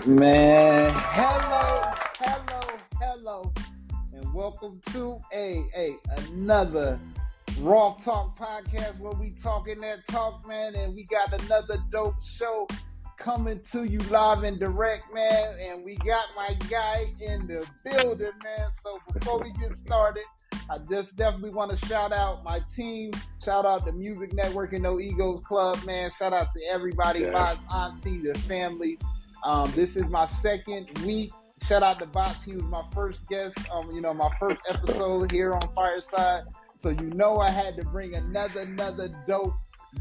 Man, hello, and welcome to another Roth Talk podcast where we talking that talk, man, and we got another dope show coming to you live and direct, man, and we got my guy in the building, man. So before we get started, I just definitely want to shout out my team, shout out the Music Network and No Egos Club, man. Shout out to everybody, Yes. Bots, Auntie, the family. This is my second week. Shout out to Bots. He was my first guest, my first episode here on Fireside. So I had to bring another dope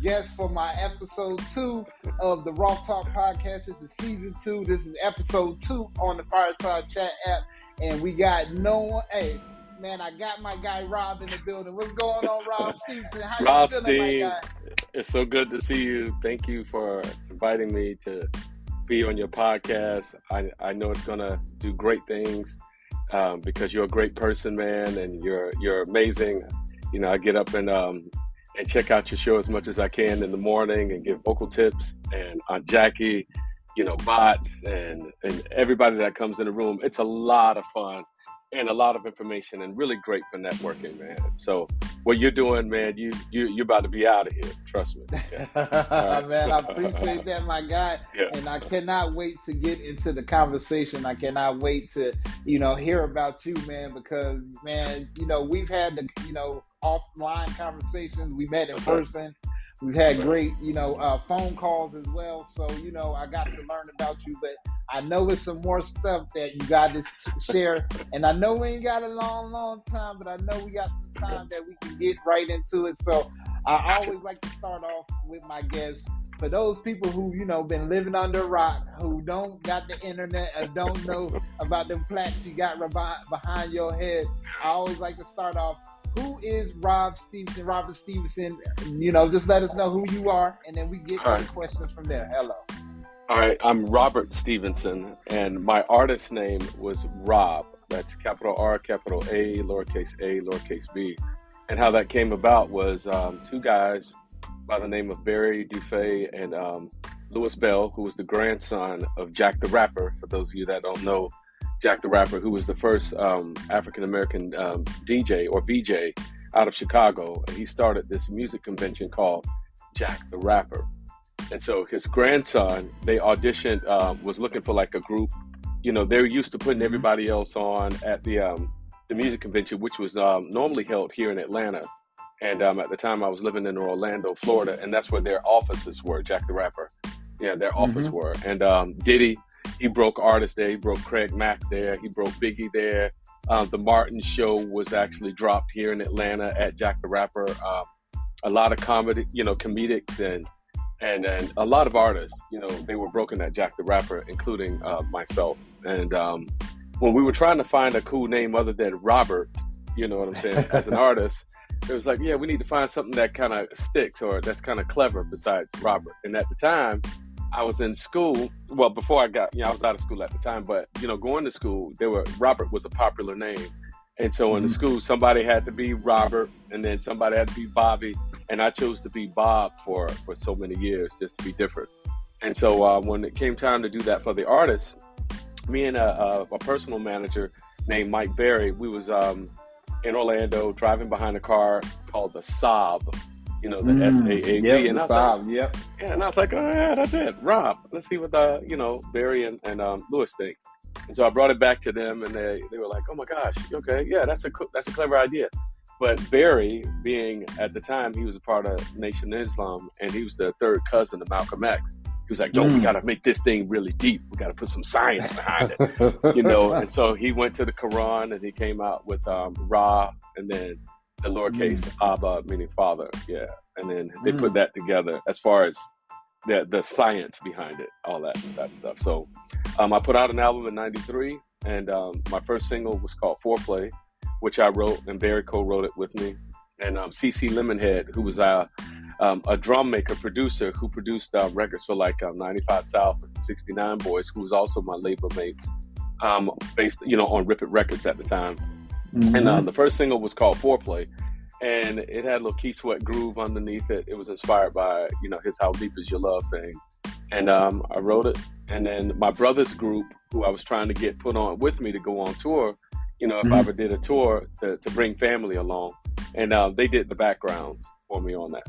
guest for my episode 2 of the Roth Talk podcast. This is season 2. This is episode 2 on the Fireside Chat app. And we got no one. Hey, man, I got my guy Rob in the building. What's going on, Rob Stevenson? How Rob you feeling, Steve, my guy? it's so good to see you. Thank you for inviting me to be on your podcast. I know it's gonna do great things because you're a great person, man, and you're amazing. I get up and check out your show as much as I can in the morning and give vocal tips, and Aunt Jackie, Bots and everybody that comes in the room. It's a lot of fun and a lot of information and really great for networking, man. So what you're doing, man, you're about to be out of here. Trust me. Yeah. Right. Man, I appreciate that, my guy. Yeah. And I cannot wait to get into the conversation. I cannot wait to, hear about you, man, because, man, we've had the, offline conversations. We met in person. We've had great, phone calls as well. So, I got to learn about you, but I know it's some more stuff that you got to share. And I know we ain't got a long time, but I know we got some time that we can get right into it. So I always like to start off with my guests. For those people who, been living under a rock, who don't got the internet or don't know about them plaques you got behind your head, I always like to start off. Who is Rob Stevenson? Robert Stevenson, just let us know who you are, and then we get to the questions from there. Hello. All right, I'm Robert Stevenson, and my artist name was Raab. That's capital R, capital A, lowercase b. And how that came about was two guys by the name of Barry Dufay and Louis Bell, who was the grandson of Jack the Rapper. For those of you that don't know, Jack the Rapper, who was the first African-American DJ or VJ out of Chicago. And he started this music convention called Jack the Rapper. And so his grandson, they auditioned, was looking for like a group. They were used to putting everybody else on at the music convention, which was normally held here in Atlanta. And at the time I was living in Orlando, Florida, and that's where their offices were, Jack the Rapper. Yeah, their office were. And Diddy, he broke artists there. He broke Craig Mack there. He broke Biggie there. The Martin Show was actually dropped here in Atlanta at Jack the Rapper. A lot of comedy, comedics and a lot of artists, they were broken at Jack the Rapper, including myself. And when we were trying to find a cool name other than Robert, you know what I'm saying, as an artist, it was like, yeah, we need to find something that kind of sticks or that's kind of clever besides Robert. And at the time, I was in school. Well, before I got, I was out of school at the time, but, going to school, Robert was a popular name. And so in the school, somebody had to be Robert and then somebody had to be Bobby. And I chose to be Bob for so many years, just to be different. And so when it came time to do that for the artists, me and a personal manager named Mike Berry, we was in Orlando driving behind a car called the Saab. The SAAB. Yep, and the Saab, yep. Yeah, and I was like, oh yeah, that's it, Rob. Let's see what Barry and Louis think. And so I brought it back to them, and they were like, oh my gosh, okay, yeah, that's a clever idea. But Barry, being at the time, he was a part of Nation Islam, and he was the third cousin of Malcolm X. He was like, yo, we got to make this thing really deep. We got to put some science behind it, And so he went to the Quran, and he came out with Ra, and then the lowercase Abba, meaning father, yeah. And then they put that together as far as the science behind it, all that stuff. So I put out an album in 93, and my first single was called Foreplay, which I wrote, and Barry co-wrote it with me. And CC Lemonhead, who was a drum maker, producer, who produced records for like 95 South and 69 Boys, who was also my label mates, based, on Rip It Records at the time. And the first single was called Foreplay. And it had a little Key Sweat groove underneath it. It was inspired by, his How Deep Is Your Love thing. and I wrote it. And then my brother's group, who I was trying to get put on with me to go on tour, if I Mhm. ever did a tour to bring family along, and they did the backgrounds for me on that,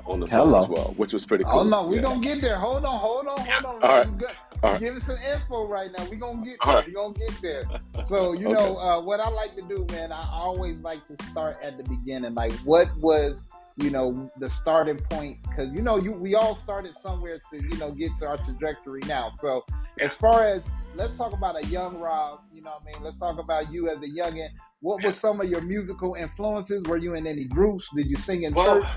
on the song as Hello. well, which was pretty Oh cool. no, we Yeah. gonna get there. Hold on, All man. right. You got All you right. giving some info right now. We gonna get All there. right. We gonna get there. So Okay. what I like to do, man. I always like to start at the beginning. Like, what was the starting point? Because we all started somewhere to get to our trajectory now. So Yeah. as far as let's talk about a young Rob. What I mean, let's talk about you as a youngin. What Yeah. was some of your musical influences? Were you in any groups? Did you sing in Well, church?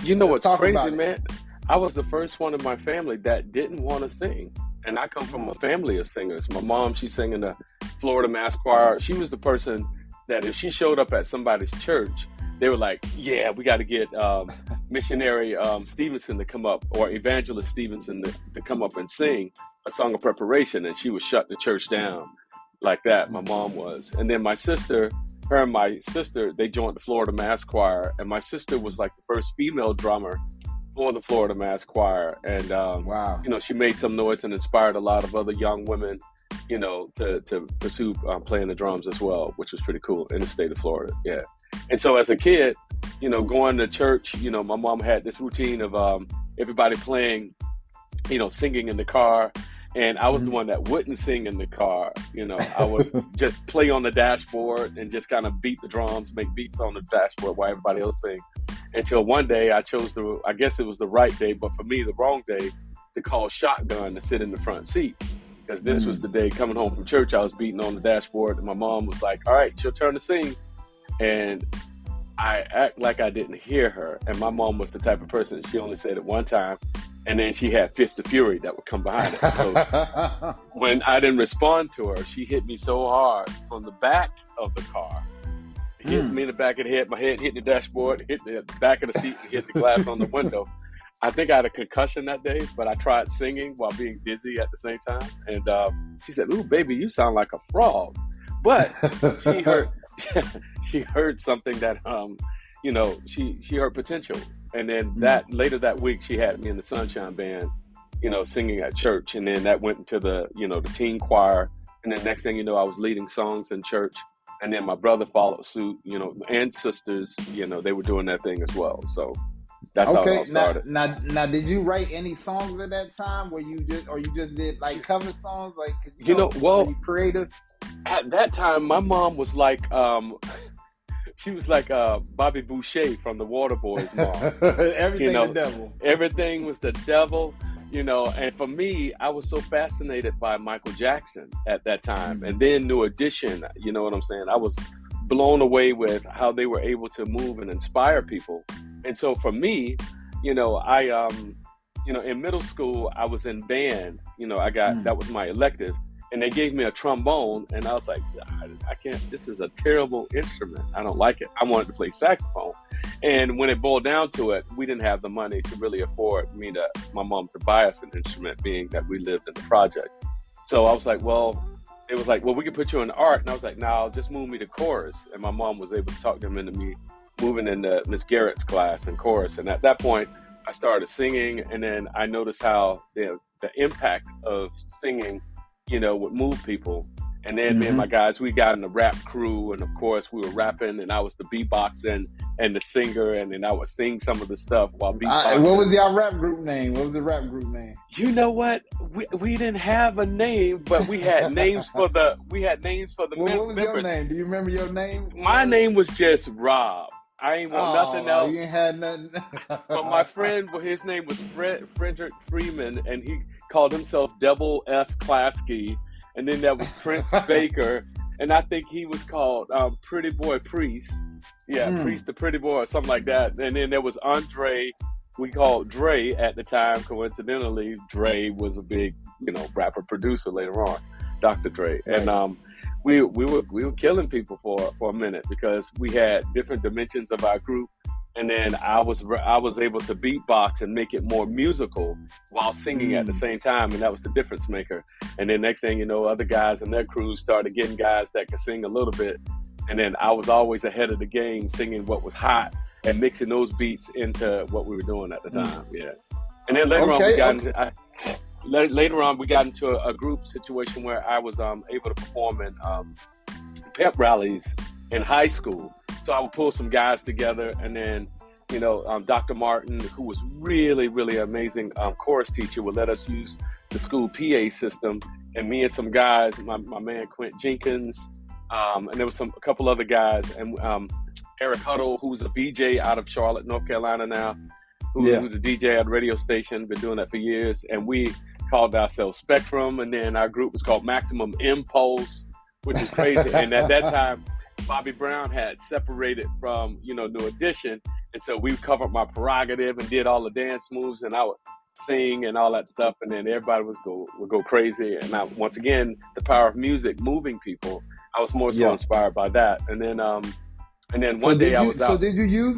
you know Let's what's talk crazy, about it. man? I was the first one in my family that didn't want to sing. And I come from a Mm. family of singers. My mom, she sang in the Florida Mass Choir. She was the person that if she showed up at somebody's church, they were like, yeah, we got to get missionary Stevenson to come up, or evangelist Stevenson to come up and sing a song of preparation. And she would shut the church down like that. My mom was. And then her and my sister, they joined the Florida Mass Choir. And my sister was like the first female drummer for the Florida Mass Choir, and Wow. she made some noise and inspired a lot of other young women, to pursue playing the drums as well, which was pretty cool in the state of Florida. Yeah, and so as a kid, going to church, my mom had this routine of everybody playing, singing in the car. And I was the Mhm. one that wouldn't sing in the car. I would just play on the dashboard and just kind of beat the drums, make beats on the dashboard while everybody else sing. Until one day I chose I guess it was the right day, but for me, the wrong day, to call shotgun to sit in the front seat. Because this was Mm. the day coming home from church, I was beating on the dashboard, and my mom was like, all right, it's your turn to sing. And I act like I didn't hear her. And my mom was the type of person, she only said it one time, and then she had fists of fury that would come behind it. So when I didn't respond to her, she hit me so hard from the back of the car. Hit Mm. me in the back of the head. My head hit the dashboard, hit the back of the seat, and hit the glass on the window. I think I had a concussion that day, but I tried singing while being dizzy at the same time. And she said, "Ooh, baby, you sound like a frog." But she heard, she heard something that, she heard potential. And then Mm. later that week, she had me in the Sunshine Band, singing at church. And then that went into the teen choir. And then next thing you know, I was leading songs in church. And then my brother followed suit, and sisters, they were doing that thing as well. So that's how it all Okay. Now, started. now, now, did you write any songs at that time? Where you just did like cover songs? Like, were Well, you creative? at that time, my mom was like, she was like Bobby Boucher from the Waterboys mom. You Everything the know, devil. everything was the devil. And for me, I was so fascinated by Michael Jackson at that time, Mm. and then New Edition. You know what I'm saying? I was blown away with how they were able to move and inspire people. And so for me, I in middle school I was in band. Mm. That was my elective, and they gave me a trombone, and I was like, I can't. This is a terrible instrument. I don't like it. I wanted to play saxophone. And when it boiled down to it, we didn't have the money to really afford my mom to buy us an instrument, being that we lived in the projects. So I was like, well, it was like, well, we could put you in art. And I was like, no, just move me to chorus. And my mom was able to talk them into me moving into Miss Garrett's class in chorus. And at that point, I started singing. And then I noticed how the impact of singing, would move people. And then me and my Mm-hmm. guys, we got in the rap crew, and of course we were rapping, and I was the beatboxing and the singer, and then I would sing some of the stuff while What beatboxing. was your rap group name? What was the rap group name? You know what? We didn't have a name, but we had names for the What was your members. name? Do you remember your name My was? name was just Rob. I ain't want nothing Oh, you else. ain't had nothing. But my friend, well, his name was Frederick Freeman, and he called himself Double F Klasky. And then there was Prince Baker, and I think he was called Pretty Boy Priest. Yeah, Mm. Priest the Pretty Boy, or something like that. And then there was Andre. We called Dre at the time. Coincidentally, Dre was a big, rapper producer later on, Dr. Dre. And Right. we were killing people for a minute because we had different dimensions of our group. And then I was able to beatbox and make it more musical while singing at the Mm. same time, and that was the difference maker. And then next thing you know, other guys in their crews started getting guys that could sing a little bit, and then I was always ahead of the game, singing what was hot and mixing those beats into what we were doing at the Mm. time. Yeah, and then later on we Okay. got Okay. into later on, we got into a group situation where I was able to perform in pep rallies in high school. So I would pull some guys together, and then, Dr. Martin, who was really, really amazing chorus teacher, would let us use the school PA system. And me and some guys, my man Quint Jenkins, and there was a couple other guys, and Eric Huddle, who's a BJ out of Charlotte, North Carolina now, who's a DJ at a radio station, been doing that for years. And we called ourselves Spectrum, and then our group was called Maximum Impulse, which is crazy. And at that time, Bobby Brown had separated from, New Edition. And so we covered My Prerogative and did all the dance moves, and I would sing and all that stuff. And then everybody would go crazy. And once again, the power of music moving people, I was more so inspired by that. And then one day I was out. So did you use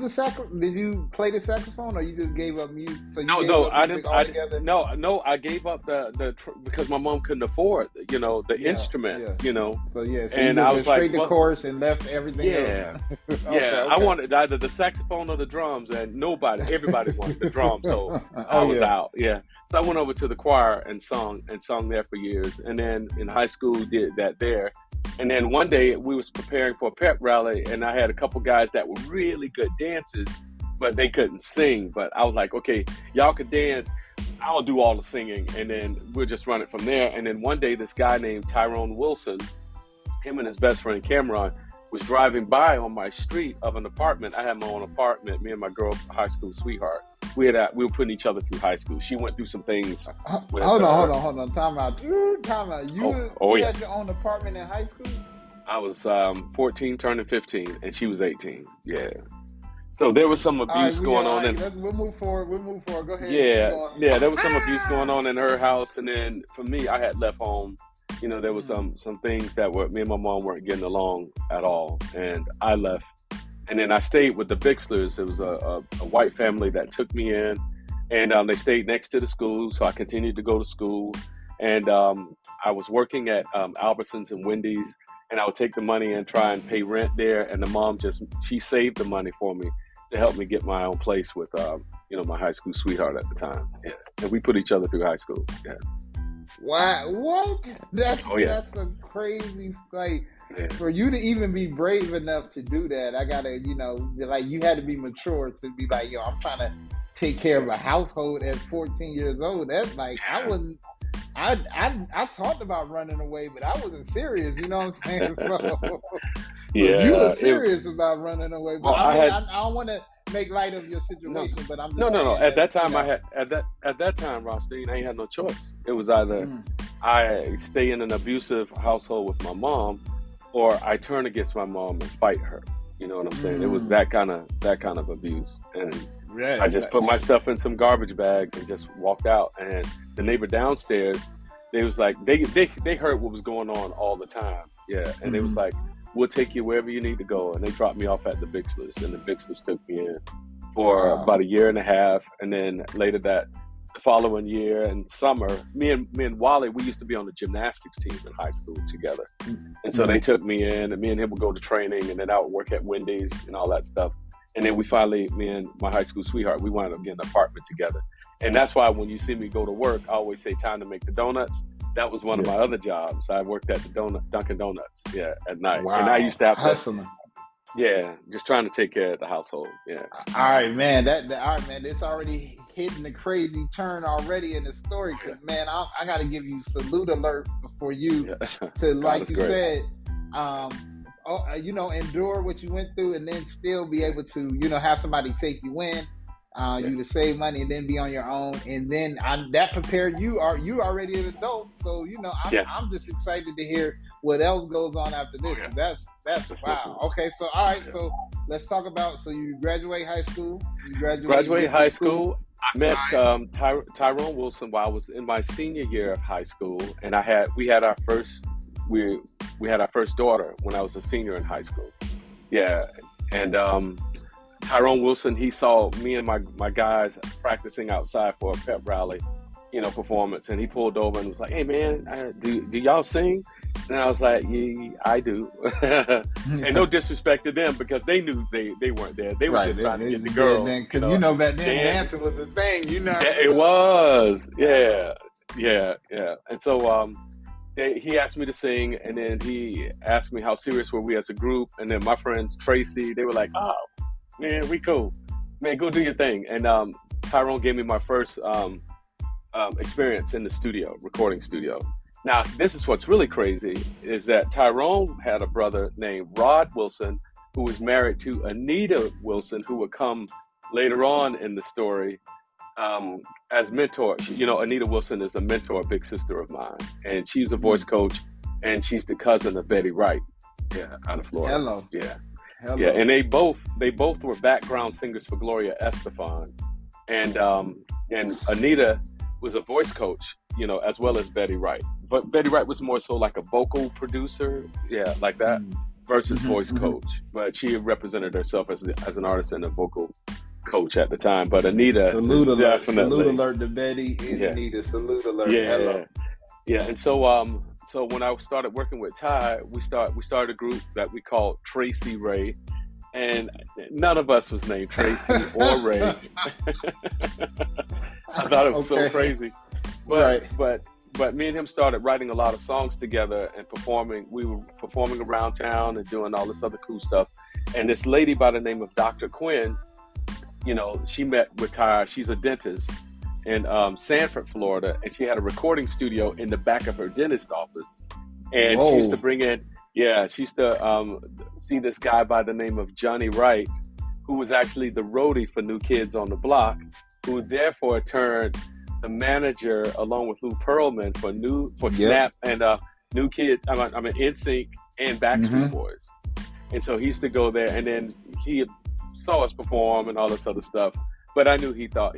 did you play the saxophone, or you just gave up music? So you I didn't. I gave up because my mom couldn't afford, the instrument, So and I was straight to chorus and left everything else. Okay. I wanted either the saxophone or the drums, and everybody wanted the drums, so I was out. Yeah, so I went over to the choir and sung there for years, and then in high school did that there. And then one day we was preparing for a pep rally, and I had a couple guys that were really good dancers, but they couldn't sing. But I was like, okay, y'all could dance, I'll do all the singing, and then we'll just run it from there. And then one day this guy named Tyrone Wilson, him and his best friend Cameron, was driving by on my street of an apartment. I had my own apartment, me and my girl, high school sweetheart. We were putting each other through high school. She went through some things. Hold on. Time out. You had your own apartment in high school? I was 14, turning 15, and she was 18. Yeah. So there was some abuse going on. We'll move forward. Go ahead. Yeah. There was some abuse going on in her house, and then for me, I had left home. There was some things that me and my mom weren't getting along at all, and I left. And then I stayed with the Bixlers. It was a white family that took me in, and they stayed next to the school, so I continued to go to school. And I was working at Albertsons and Wendy's, and I would take the money and try and pay rent there. And the mom she saved the money for me to help me get my own place with my high school sweetheart at the time. Yeah. And we put each other through high school. Yeah. Wow, what? That's a crazy, for you to even be brave enough to do that. I gotta, you had to be mature to be like, I'm trying to take care of a household at 14 years old. That's like, I talked about running away, but I wasn't serious. You know what I'm saying? So you were serious about running away. But I don't want to make light of your situation, but I'm just no. At that time, at that time, Rothstein, I ain't had no choice. It was either I stay in an abusive household with my mom, or I turn against my mom and fight her. You know what I'm saying? It was that kind of abuse, and I just put my stuff in some garbage bags and just walked out. And the neighbor downstairs, they was like, they heard what was going on all the time. Yeah, and they was like, we'll take you wherever you need to go. And they dropped me off at the Bixlers, and the Bixlers took me in for about a year and a half. And then later the following year in summer, me and Wally, we used to be on the gymnastics team in high school together. And so they took me in, and me and him would go to training, and then I would work at Wendy's and all that stuff. And then we finally, me and my high school sweetheart, we wound up getting an apartment together. And that's why when you see me go to work, I always say time to make the donuts. That was one of my other jobs. I worked at the Dunkin' Donuts, at night. Wow. And I used to have hustling. Just trying to take care of the household. Yeah. All right, man. It's already hitting the crazy turn already in the story. Because man, I got to give you salute alert for you to, like you said, endure what you went through, and then still be able to, have somebody take you in. You to save money and then be on your own, and then that prepared you. You already an adult, so I'm just excited to hear what else goes on after this. That's wow. Okay, so all right, so let's talk about. So you graduate high school. Graduate high school. I met Tyrone Wilson while I was in my senior year of high school, and we had our first daughter when I was a senior in high school. Yeah, and Tyrone Wilson, he saw me and my guys practicing outside for a pep rally, performance, and he pulled over and was like, "Hey man, do y'all sing?" And I was like, "Yeah, I do." And no disrespect to them, because they knew they weren't there. They were just trying to get the girls. Because back then dancing was the thing. Yeah, it was. Yeah. yeah. And so he asked me to sing, and then he asked me how serious were we as a group. And then my friends Tracy, they were like, "Oh man, we cool, man, go do your thing." And Tyrone gave me my first experience in the studio, recording studio. Now, this is what's really crazy is that Tyrone had a brother named Rod Wilson, who was married to Anita Wilson, who would come later on in the story as mentor. Anita Wilson is a mentor, a big sister of mine, and she's a voice coach, and she's the cousin of Betty Wright, yeah, out of Florida. Hello. Yeah. Hello. Yeah, and they both were background singers for Gloria Estefan, and Anita was a voice coach, as well as Betty Wright. But Betty Wright was more so like a vocal producer, yeah, like that, versus voice coach. But she represented herself as an artist and a vocal coach at the time. But Anita, salute alert, definitely. Salute alert to Betty and Anita. Salute alert. Yeah, hello. Yeah. And so when I started working with Ty, we started a group that we called Tracy Ray. And none of us was named Tracy or Ray. I thought it was so crazy. But me and him started writing a lot of songs together and performing. We were performing around town and doing all this other cool stuff. And this lady by the name of Dr. Quinn, she met with Ty. She's a dentist in Sanford, Florida. And she had a recording studio in the back of her dentist office. And she used to bring in, she used to see this guy by the name of Johnny Wright, who was actually the roadie for New Kids on the Block, who therefore turned the manager along with Lou Pearlman for Snap and New Kids, NSYNC and Backstreet Boys. And so he used to go there, and then he saw us perform and all this other stuff. But I knew he thought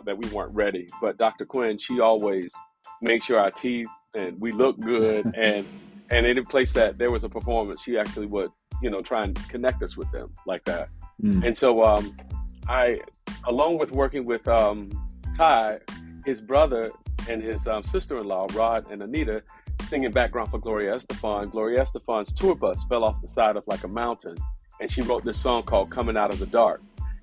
that we weren't ready. But Dr. Quinn, she always made sure our teeth and we looked good, and any place that there was a performance, she actually would, try and connect us with them like that. And so I, along with working with Ty, his brother and his sister-in-law, Rod and Anita, singing background for Gloria Estefan. Gloria Estefan's tour bus fell off the side of like a mountain, and she wrote this song called Coming Out of the Dark.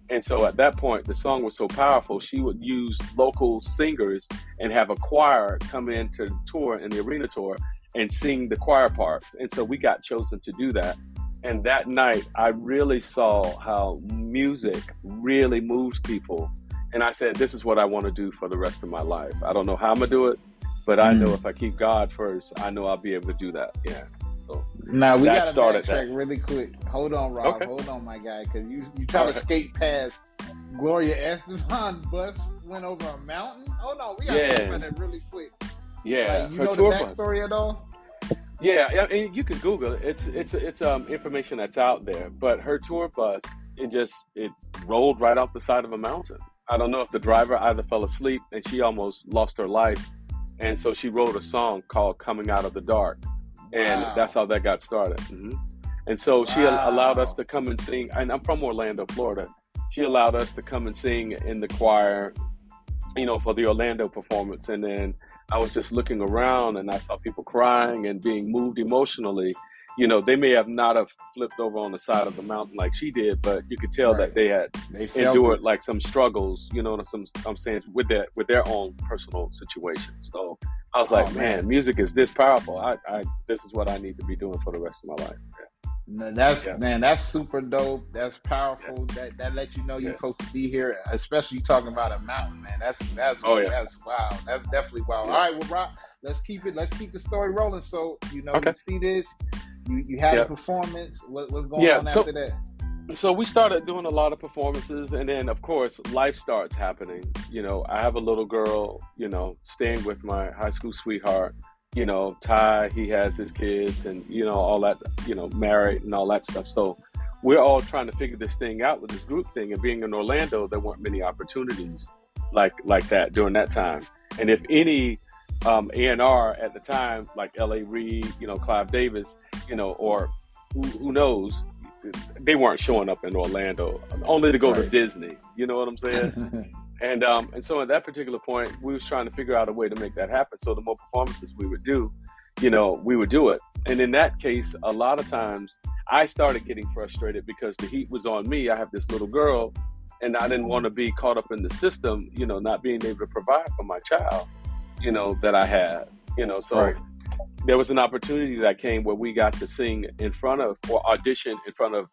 And so at that point, the song was so powerful, she would use local singers and have a choir come in to the tour, in the arena tour, and sing the choir parts. And so we got chosen to do that. And that night, I really saw how music really moves people. And I said, this is what I want to do for the rest of my life. I don't know how I'm going to do it, but I know if I keep God first, I know I'll be able to do that. Yeah. So now we got to backtrack really quick. Hold on, Rob. Okay. Hold on, my guy, because you try to skate past Gloria Estefan bus went over a mountain. Hold on, we got to talk about that really quick. Yeah, like, you know the backstory at all? Yeah, and you can Google it. It's information that's out there. But her tour bus, it rolled right off the side of a mountain. I don't know if the driver either fell asleep and she almost lost her life, and so she wrote a song called "Coming Out of the Dark." And that's how that got started. And so she allowed us to come and sing. And I'm from Orlando, Florida. She allowed us to come and sing in the choir, for the Orlando performance. And then I was just looking around and I saw people crying and being moved emotionally. They may have not have flipped over on the side of the mountain like she did, but you could tell that they had endured like some struggles, I'm saying, with their own personal situations. So I was like, man, music is this powerful. This is what I need to be doing for the rest of my life. Man, that's super dope. That's powerful. That lets you know you're supposed to be here, especially talking about a mountain, man. That's wow. That's definitely wow. All right, well, Rob, let's keep the story rolling. So you see this. You had a performance. What's going on after that? So we started doing a lot of performances, and then of course life starts happening. I have a little girl, staying with my high school sweetheart. Ty, he has his kids, and all that, married and all that stuff. So we're all trying to figure this thing out with this group thing. And being in Orlando, there weren't many opportunities like that during that time. And if any A&R at the time, like L.A. Reid, Clive Davis, or who knows, they weren't showing up in Orlando only to go to Disney. You know what I'm saying? And so at that particular point, we was trying to figure out a way to make that happen. So the more performances we would do, we would do it. And in that case, a lot of times I started getting frustrated because the heat was on me. I have this little girl, and I didn't want to be caught up in the system, not being able to provide for my child. that I had, so Right. there was an opportunity that came where we got to sing in front of, or audition in front of,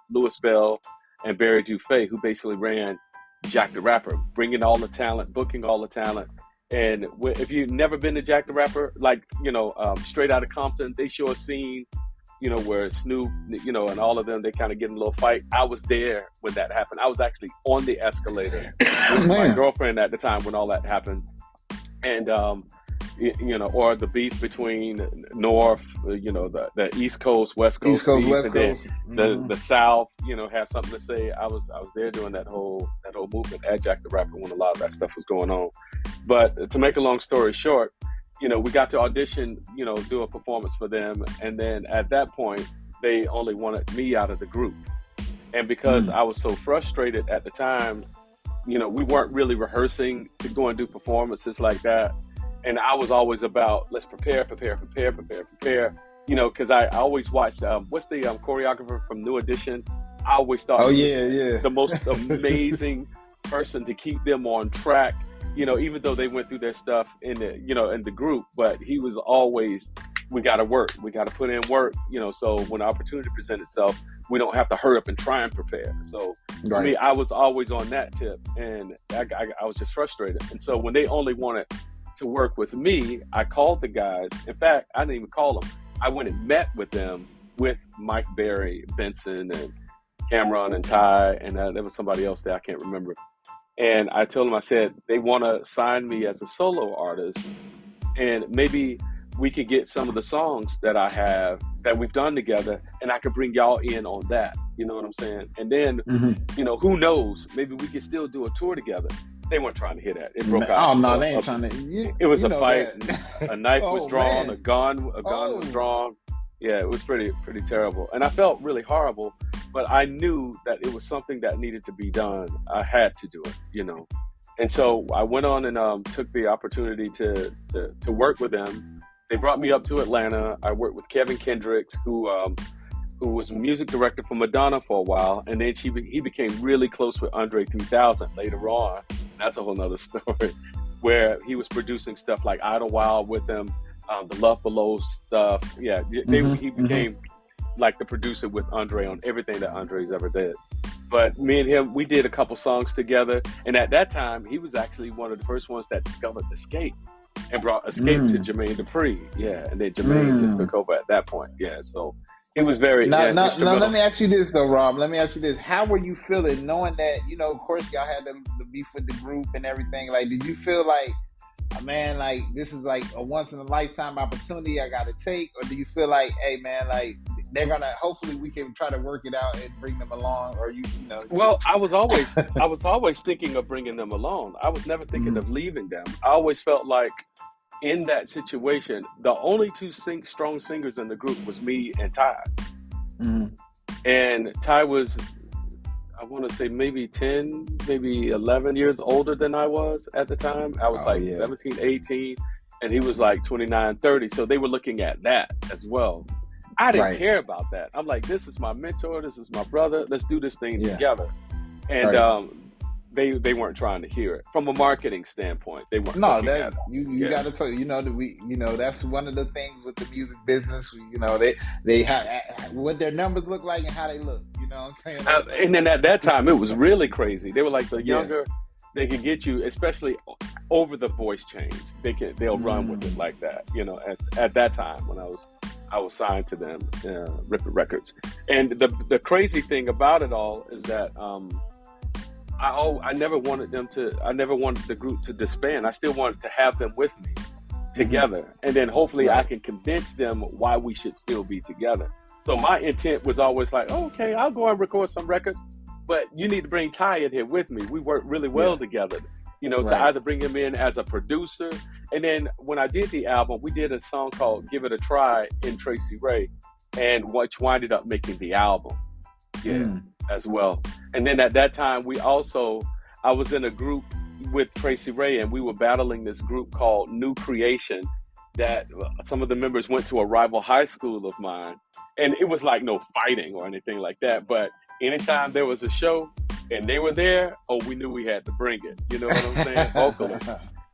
Louis Bell and Barry Dufay, who basically ran Jack the Rapper, bringing all the talent, booking all the talent. And if you've never been to Jack the Rapper, like, Straight Outta Compton, they show a scene, where Snoop, and all of them, they kind of get in a little fight. I was there when that happened. I was actually on the escalator with my Man. girlfriend at the time when all that happened. And, or the beef between North, the East Coast, West East Coast Coast, beef, West and then Coast. the South, have something to say. I was there during that whole movement at Jack the Rapper when a lot of that stuff was going on. But to make a long story short, we got to audition, do a performance for them, and then at that point, they only wanted me out of the group. And because I was so frustrated at the time, we weren't really rehearsing to go and do performances like that. And I was always about, let's prepare, because I always watched, what's the choreographer from New Edition? I always thought Oh he was yeah. the most amazing person to keep them on track, even though they went through their stuff in the group, but he was always, we got to work, we got to put in work, so when the opportunity presents itself, we don't have to hurry up and try and prepare. So for me, I was always on that tip, and I was just frustrated. And so when they only wanted to work with me, I called the guys. In fact, I didn't even call them. I went and met with them, with Mike Berry, Benson, and Cameron and Ty, and there was somebody else there, I can't remember. And I told them, I said, they want to sign me as a solo artist, and maybe we could get some of the songs that I have that we've done together, and I could bring y'all in on that. You know what I'm saying? And then, who knows? Maybe we could still do a tour together. They weren't trying to hear that. It broke out. Oh no, they ain't trying to. It was a fight. A knife was drawn. Man. A gun was drawn. Yeah, it was pretty terrible. And I felt really horrible, but I knew that it was something that needed to be done. I had to do it, And so I went on and took the opportunity to work with them. They brought me up to Atlanta. I worked with Kevin Kendricks, who was music director for Madonna for a while, and then he became really close with Andre 3000 later on. That's a whole nother story, where he was producing stuff like Idlewild with them, the Love Below stuff. Yeah, he became like the producer with Andre on everything that Andre's ever did. But me and him, we did a couple songs together, and at that time, he was actually one of the first ones that discovered Escape and brought Escape to Jermaine Dupri. Yeah, and then Jermaine just took over at that point. Yeah, so it was very now, instrumental. Let me ask you this though, Rob. Let me ask you this: how were you feeling knowing that of course, y'all had the beef with the group and everything? Like, did you feel like, man, like this is like a once in a lifetime opportunity I got to take, or do you feel like, hey, man, like they're gonna, hopefully we can try to work it out and bring them along, or you know? Well, I was always thinking of bringing them along. I was never thinking of leaving them. I always felt like, in that situation, the only two strong singers in the group was me and Ty. And Ty was, I want to say maybe 10, maybe 11 years older than I was at the time. I was 17, 18, and he was like 29, 30. So they were looking at that as well. I didn't care about that. I'm like, this is my mentor. This is my brother. Let's do this thing together. And they weren't trying to hear it from a marketing standpoint. They weren't. No, that you got to tell that's one of the things with the music business. They have what their numbers look like and how they look. You know what I'm saying? And then at that time, it was really crazy. They were like, the younger they can get you, especially over the voice change. They'll run with it like that. At that time when I was signed to them, Ripid Records. And the crazy thing about it all is that I never wanted the group to disband. I still wanted to have them with me together. And then hopefully I can convince them why we should still be together. So my intent was always like, okay, I'll go and record some records, but you need to bring Ty in here with me. We work really well together, to either bring him in as a producer. And then when I did the album, we did a song called Give It a Try in Tracy Ray, and which winded up making the album. As well. And then at that time, I was in a group with Tracy Ray, and we were battling this group called New Creation that some of the members went to a rival high school of mine. And it was like no fighting or anything like that. But anytime there was a show and they were there, we knew we had to bring it. You know what I'm saying? Vocally.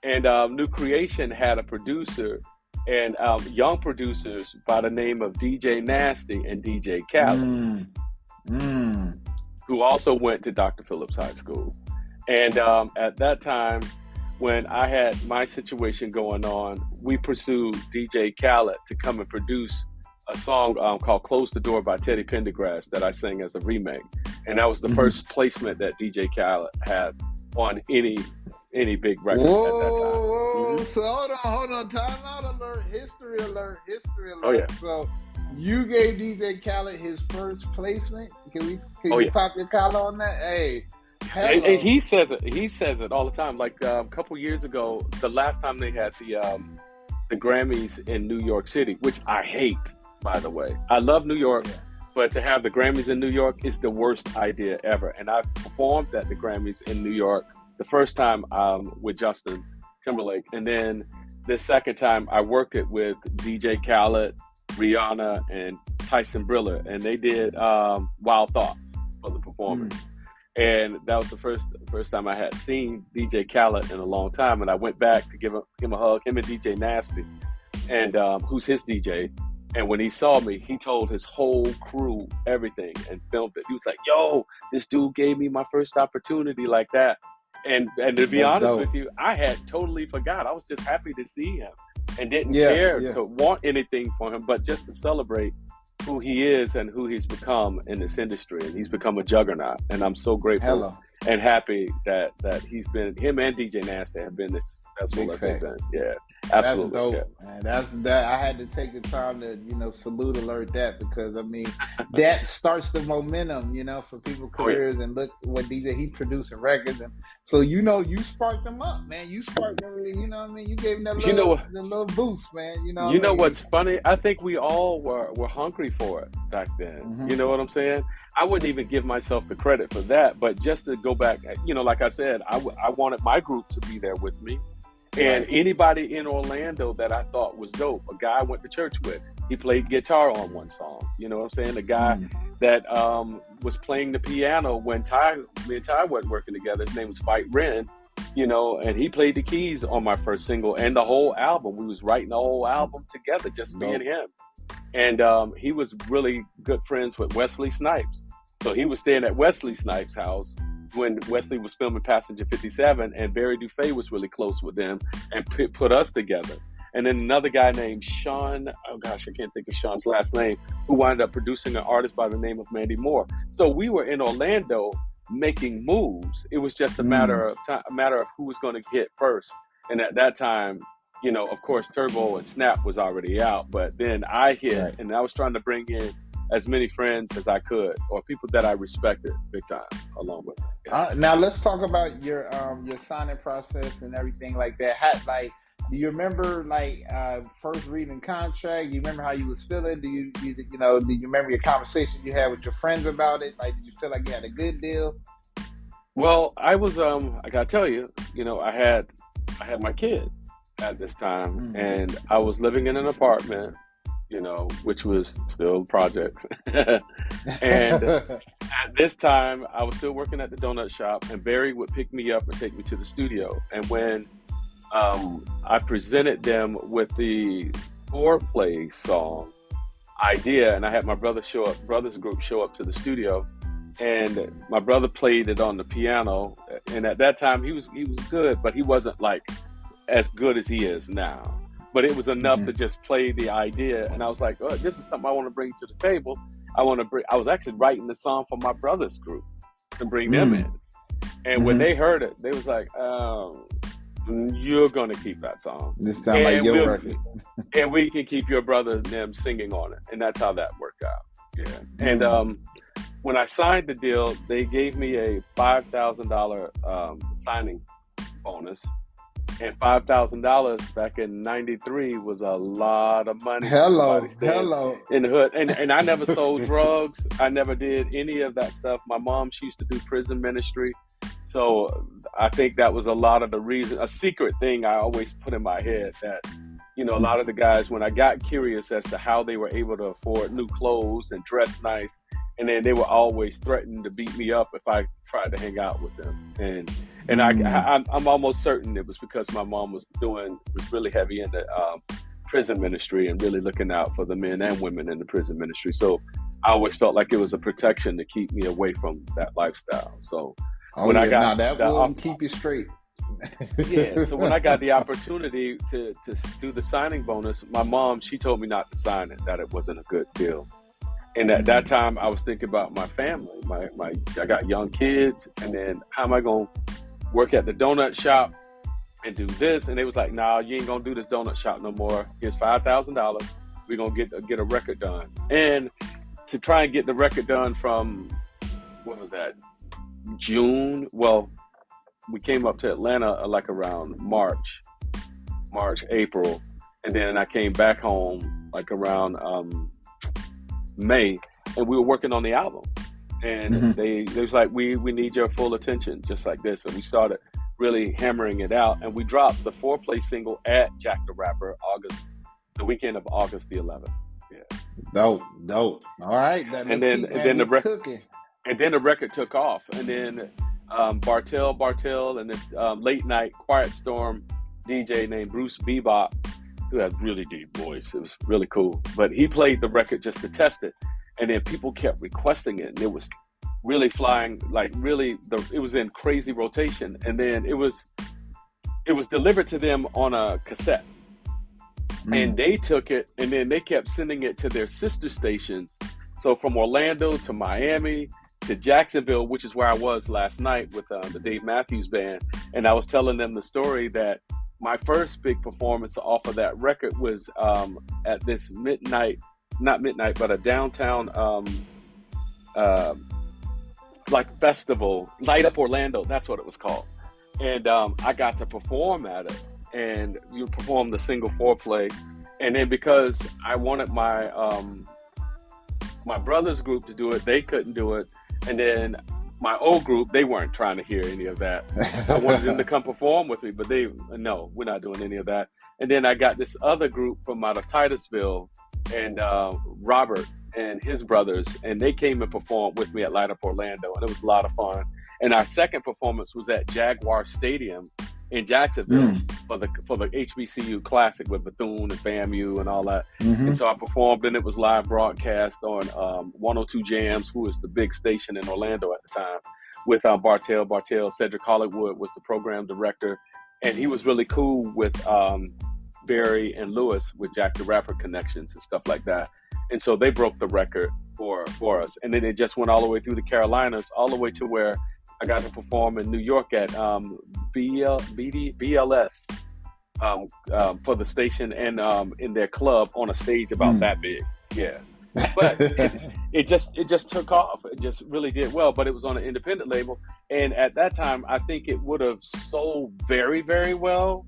And New Creation had a producer and young producers by the name of DJ Nasty and DJ Khaled, Mm. Mm. who also went to Dr. Phillips High School. And at that time, when I had my situation going on, we pursued DJ Khaled to come and produce a song called Close the Door by Teddy Pendergrass that I sang as a remake. And that was the first placement that DJ Khaled had on any big record at that time. Whoa. So hold on. Time out alert. History alert. Oh yeah. So you gave DJ Khaled his first placement. Can you Yeah. pop your collar on that? Hey. And he says it all the time. Like a couple years ago, the last time they had the Grammys in New York City, which I hate, by the way. I love New York, but to have the Grammys in New York is the worst idea ever. And I performed at the Grammys in New York the first time with Justin Timberlake, and then the second time I worked it with DJ Khaled, Rihanna, and Tyson Briller, and they did Wild Thoughts for the performance. And that was the first time I had seen DJ Khaled in a long time, and I went back to give him a hug, him and DJ Nasty, and who's his DJ. And when he saw me, he told his whole crew everything and filmed it. He was like, "Yo, this dude gave me my first opportunity like that." And to be honest with you, I had totally forgot. I was just happy to see him and didn't care to want anything for him, but just to celebrate who he is and who he's become in this industry. And he's become a juggernaut. And I'm so grateful and happy that him and DJ Nasty have been as successful as they've been. Yeah, absolutely. That's dope, man. That I had to take the time to, salute alert that, because I mean that starts the momentum, for people's careers. And look what DJ he producing records, and so you sparked them up, man. You sparked them, you gave them that little boost, man. You know what's funny? I think we all were hungry for it back then. You know what I'm saying? I wouldn't even give myself the credit for that, but just to go back, like I said, I wanted my group to be there with me. And anybody in Orlando that I thought was dope, a guy I went to church with, he played guitar on one song. You know what I'm saying? The guy that was playing the piano when me and Ty weren't working together, his name was Fight Ren, and he played the keys on my first single and the whole album. We was writing the whole album together, just me and him. And he was really good friends with Wesley Snipes. So he was staying at Wesley Snipes' house when Wesley was filming Passenger 57, and Barry Dufay was really close with them and put us together. And then another guy named Sean, oh gosh, I can't think of Sean's last name, who wound up producing an artist by the name of Mandy Moore. So we were in Orlando making moves. It was just a matter of who was going to hit first. And at that time, of course, Turbo and Snap was already out, but then I hit, and I was trying to bring in as many friends as I could, or people that I respected big time along with me. Now let's talk about your signing process and everything like that. Do you remember first reading contract? Do you remember how you was feeling? Do you remember your conversation you had with your friends about it? Like, did you feel like you had a good deal? Well, I was I gotta tell you, I had my kids at this time, and I was living in an apartment, which was still projects. And at this time, I was still working at the donut shop, and Barry would pick me up and take me to the studio. And when I presented them with the foreplay song idea, and I had my brothers group show up to the studio, and my brother played it on the piano. And at that time, he was good, but he wasn't like as good as he is now. But it was enough to just play the idea, and I was like, "Oh, this is something I want to bring to the table." I was actually writing the song for my brother's group to bring them in, and when they heard it, they was like, "You're gonna keep that song. This sounds like your record, and we can keep your brother and them singing on it." And that's how that worked out. Yeah, and when I signed the deal, they gave me a $5,000 signing bonus. And $5,000 back in '93 was a lot of money. Hello. In the hood, and I never sold drugs. I never did any of that stuff. My mom, she used to do prison ministry, so I think that was a lot of the reason. A secret thing I always put in my head that, a lot of the guys, when I got curious as to how they were able to afford new clothes and dress nice, and then they were always threatening to beat me up if I tried to hang out with them. And And I'm almost certain it was because my mom was really heavy into prison ministry and really looking out for the men and women in the prison ministry. So I always felt like it was a protection to keep me away from that lifestyle. So when I got that will keep you straight. Yeah. So when I got the opportunity to do the signing bonus, my mom, she told me not to sign it, that it wasn't a good deal. And at that time, I was thinking about my family. I got young kids, and then how am I going to work at the donut shop and do this? And they was like, "Nah, you ain't gonna do this donut shop no more. Here's $5,000. We're gonna get a record done." And to try and get the record done from, what was that, June? Well, we came up to Atlanta like around March, April, and then I came back home like around May, and we were working on the album. And they was like, we need your full attention, just like this. And we started really hammering it out, and we dropped the foreplay single at Jack the Rapper the weekend of August the 11th. Yeah. Dope. All right. And then the record took off, and then Bartell and this late night Quiet Storm DJ named Bruce Bebop, who had really deep voice. It was really cool, but he played the record just to test it, and then people kept requesting it, and it was really flying, like really, it was in crazy rotation, and then it was delivered to them on a cassette, and they took it, and then they kept sending it to their sister stations. So from Orlando to Miami to Jacksonville, which is where I was last night with the Dave Matthews Band, and I was telling them the story that my first big performance off of that record was at this a downtown like festival, Light Up Orlando, that's what it was called. And I got to perform at it, and you perform the single foreplay. And then because I wanted my my brother's group to do it, they couldn't do it. And then my old group, they weren't trying to hear any of that. I wanted them to come perform with me, but no, we're not doing any of that. And then I got this other group from out of Titusville, and Robert and his brothers, and they came and performed with me at Light Up Orlando, and it was a lot of fun. And our second performance was at Jaguar Stadium in Jacksonville for the HBCU Classic with Bethune and FAMU and all that. And so I performed, and it was live broadcast on 102 Jams, who was the big station in Orlando at the time, with Bartell. Cedric Hollywood was the program director, and he was really cool with Barry and Lewis with Jack the Rapper connections and stuff like that. And so they broke the record for us. And then it just went all the way through the Carolinas, all the way to where I got to perform in New York at BLS for the station, and in their club on a stage about that big. Yeah. But it just took off. It just really did well, but it was on an independent label. And at that time, I think it would have sold very, very well,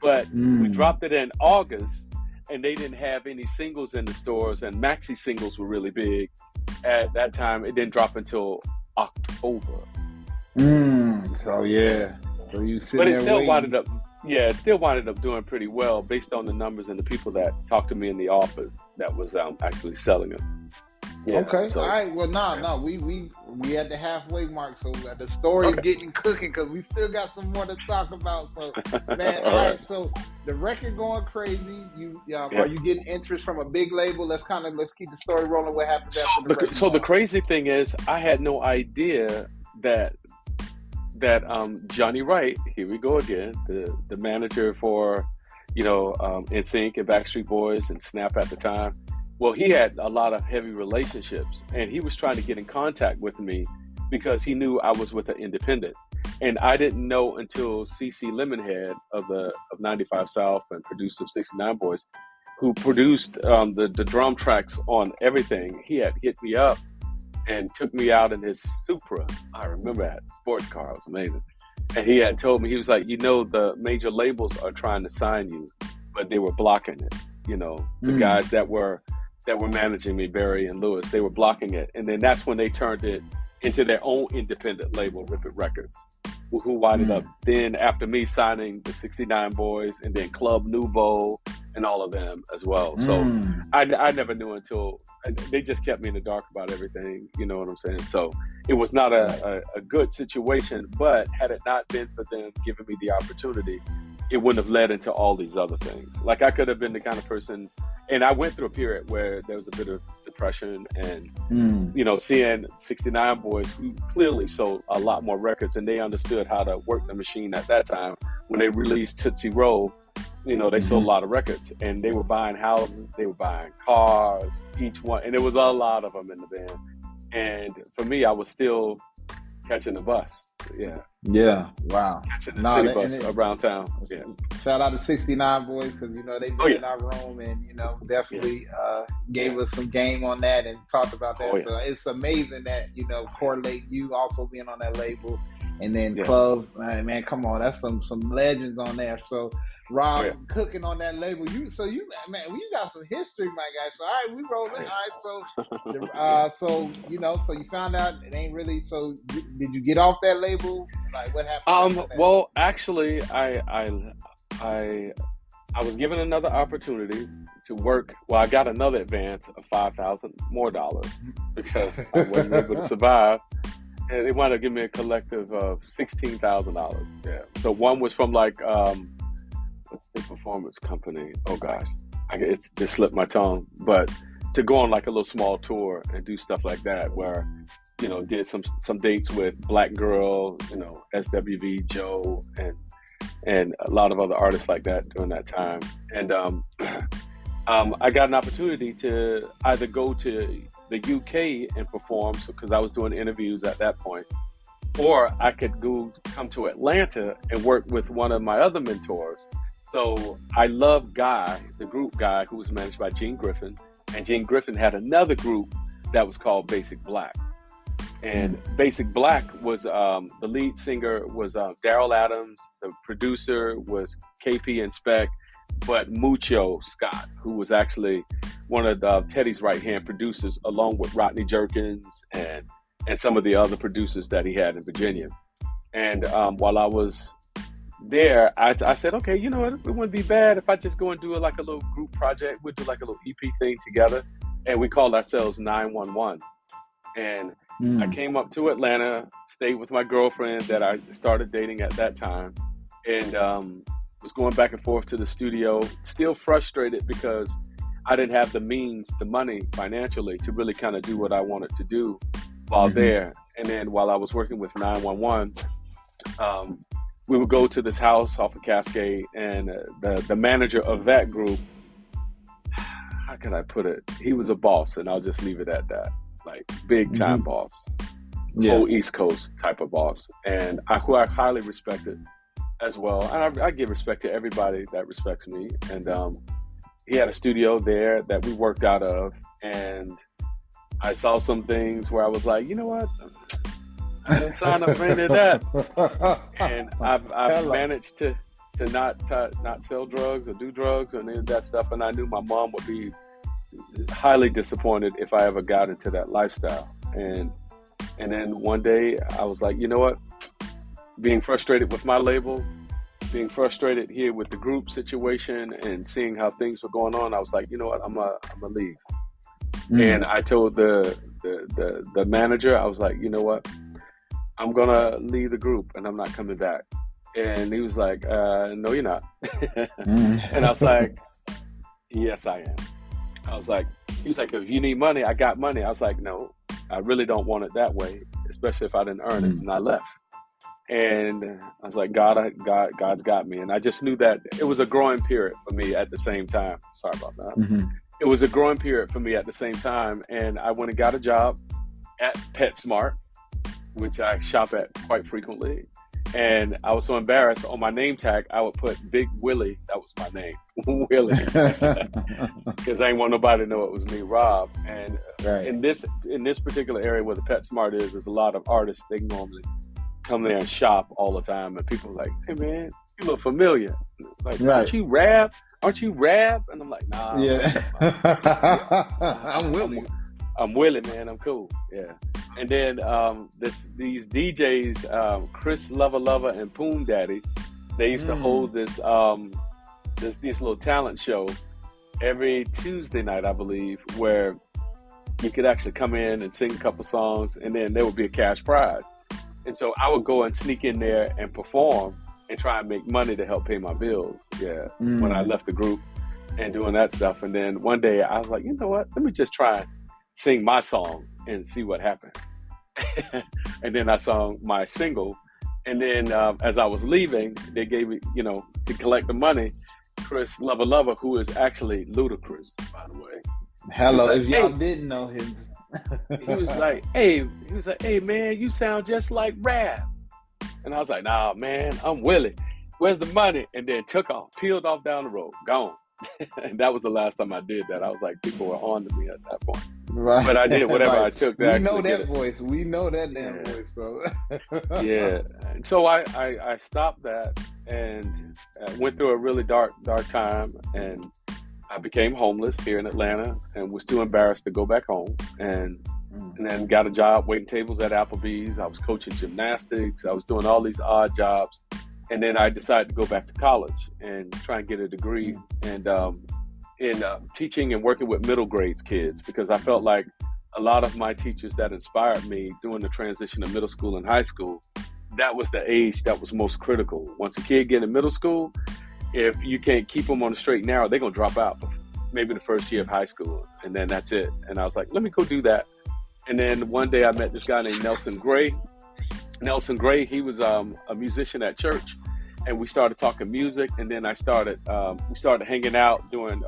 but we dropped it in August, and they didn't have any singles in the stores, and maxi singles were really big at that time. It didn't drop until October. So yeah. So you but it still winded up. Yeah, it still winded up doing pretty well based on the numbers and the people that talked to me in the office that was actually selling them. Yeah, okay. So, all right. Well, we at the halfway mark, so the story's getting cooking because we still got some more to talk about. So, man, all right. So the record going crazy. Are you getting interest from a big label? Let's keep the story rolling. What happened after So the crazy thing is, I had no idea that Johnny Wright, here we go again, the manager for NSYNC and Backstreet Boys and Snap at the time. Well, he had a lot of heavy relationships, and he was trying to get in contact with me because he knew I was with an independent. And I didn't know until CC Lemonhead of 95 South and producer of 69 Boys, who produced the drum tracks on everything. He had hit me up and took me out in his Supra. I remember that sports car. It was amazing. And he had told me, he was like, the major labels are trying to sign you, but they were blocking it. The guys that were managing me, Barry and Lewis, they were blocking it. And then that's when they turned it into their own independent label, Rip It Records. who winded up then after me signing the 69 Boys and then Club Nouveau and all of them as well. So I never knew until they just kept me in the dark about everything. You know what I'm saying? So it was not a good situation, but had it not been for them giving me the opportunity, it wouldn't have led into all these other things. Like I could have been the kind of person, and I went through a period where there was a bit of depression and, you know, seeing 69 Boys who clearly sold a lot more records and they understood how to work the machine at that time. When they released Tootsie Roll, you know, they sold a lot of records and they were buying houses, they were buying cars, each one. And there was a lot of them in the band. And for me, I was still catching the bus. Yeah. Wow. Catching the city bus around town. Yeah. Shout out to 69 Boys because, you know, they've been in our room and, you know, definitely gave us some game on that and talked about that. So it's amazing that, you know, correlate you also being on that label and then Club. Man, come on. That's some legends on there. So Rob cooking on that label. You man, you got some history, my guy. So all right, we rolling. All right, so you know, so you found out it ain't really. So did you get off that label? Like what happened? Well, actually, I was given another opportunity to work. Well, I got another advance of $5,000 more because I wasn't able to survive. And they wanted to give me a collective of $16,000. Yeah. So one was from like what's the performance company? Oh gosh, it's just slipped my tongue. But to go on like a little small tour and do stuff like that, where you know did some dates with Black Girl, you know, SWV, Joe, and a lot of other artists like that during that time. And I got an opportunity to either go to the UK and perform, because I was doing interviews at that point, or I could come to Atlanta and work with one of my other mentors. So I love Guy, the group Guy, who was managed by Gene Griffin, and Gene Griffin had another group that was called Basic Black. And Basic Black was the lead singer was Daryl Adams, the producer was KP and Spec, but Mucho Scott, who was actually one of Teddy's right-hand producers, along with Rodney Jerkins and some of the other producers that he had in Virginia. And while I was there, I said, okay, you know what, it wouldn't be bad if I just go and do like a little group project. We'd do like a little EP thing together. And we called ourselves 911. And I came up to Atlanta, stayed with my girlfriend that I started dating at that time, and was going back and forth to the studio, still frustrated because I didn't have the means, the money financially to really kind of do what I wanted to do while there. And then while I was working with 911, we would go to this house off of Cascade, and the manager of that group, how can I put it? He was a boss, and I'll just leave it at that. Like big time boss, whole East Coast type of boss, and who I highly respected as well. And I give respect to everybody that respects me. And he had a studio there that we worked out of, and I saw some things where I was like, you know what, I didn't sign up for any of that. And I've managed to not sell drugs or do drugs or any of that stuff. And I knew my mom would be highly disappointed if I ever got into that lifestyle. And then one day I was like, you know what, being frustrated with my label, being frustrated here with the group situation and seeing how things were going on, I was like, you know what, I'm gonna leave. And I told the manager, I was like, you know what, I'm gonna leave the group and I'm not coming back. And he was like, no, you're not. And I was like, yes, I am. I was like, he was like, if you need money, I got money. I was like, no, I really don't want it that way, especially if I didn't earn it. And I left. And I was like, God's got me. And I just knew that it was a growing period for me at the same time. Sorry about that. It was a growing period for me at the same time. And I went and got a job at PetSmart, which I shop at quite frequently. And I was so embarrassed, on my name tag, I would put Big Willie. That was my name, Willie. Because I didn't want nobody to know it was me, Rob. And in this particular area where the PetSmart is, there's a lot of artists. They normally come there and shop all the time. And people are like, hey, man, you look familiar. Like, aren't you Raab? Aren't you Raab? And I'm like, nah. Yeah. I'm Willie. I'm Willie, man. I'm cool. Yeah. And then these DJs, Chris Lover Lover and Poon Daddy, they used to hold this little talent show every Tuesday night, I believe, where you could actually come in and sing a couple songs, and then there would be a cash prize. And so I would go and sneak in there and perform and try and make money to help pay my bills. Yeah, when I left the group and doing that stuff. And then one day I was like, you know what? Let me just try and sing my song and see what happened. And then I sung my single. And then as I was leaving, they gave me, to collect the money, Chris Lover Lover, who is actually Ludacris, by the way. Hello, like, if y'all didn't know him. He was like, hey, man, you sound just like Raab. And I was like, nah, man, I'm Willie. Where's the money? And then took off, peeled off down the road, gone. And that was the last time I did that. I was like, people were on to me at that point. Right. But I did whatever I took to we actually know that get it. voice. We know that damn voice. So Yeah. And so I stopped that and went through a really dark time, and I became homeless here in Atlanta and was too embarrassed to go back home, and then got a job waiting tables at Applebee's. I was coaching gymnastics. I was doing all these odd jobs. And then I decided to go back to college and try and get a degree in teaching and working with middle grades kids, because I felt like a lot of my teachers that inspired me during the transition of middle school and high school, that was the age that was most critical. Once a kid get in middle school, if you can't keep them on the straight and narrow, they're going to drop out maybe the first year of high school, and then that's it. And I was like, let me go do that. And then one day I met this guy named Nelson Gray. Nelson Gray, he was a musician at church, and we started talking music. And then we started hanging out during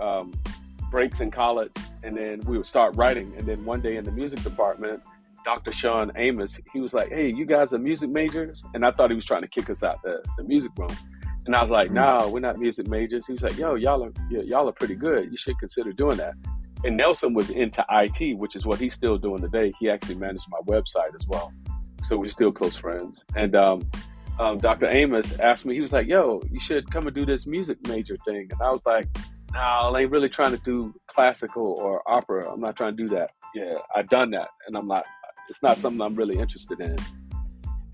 breaks in college, and then we would start writing. And then one day in the music department, Dr. Sean Amos, he was like, hey, you guys are music majors? And I thought he was trying to kick us out the music room. And I was like, no, we're not music majors. He was like, yo, y'all are pretty good. You should consider doing that. And Nelson was into IT, which is what he's still doing today. He actually managed my website as well. So we're still close friends. And Dr. Amos asked me, he was like, yo, you should come and do this music major thing. And I was like, no, I ain't really trying to do classical or opera. I'm not trying to do that. Yeah, I've done that. And it's not something I'm really interested in.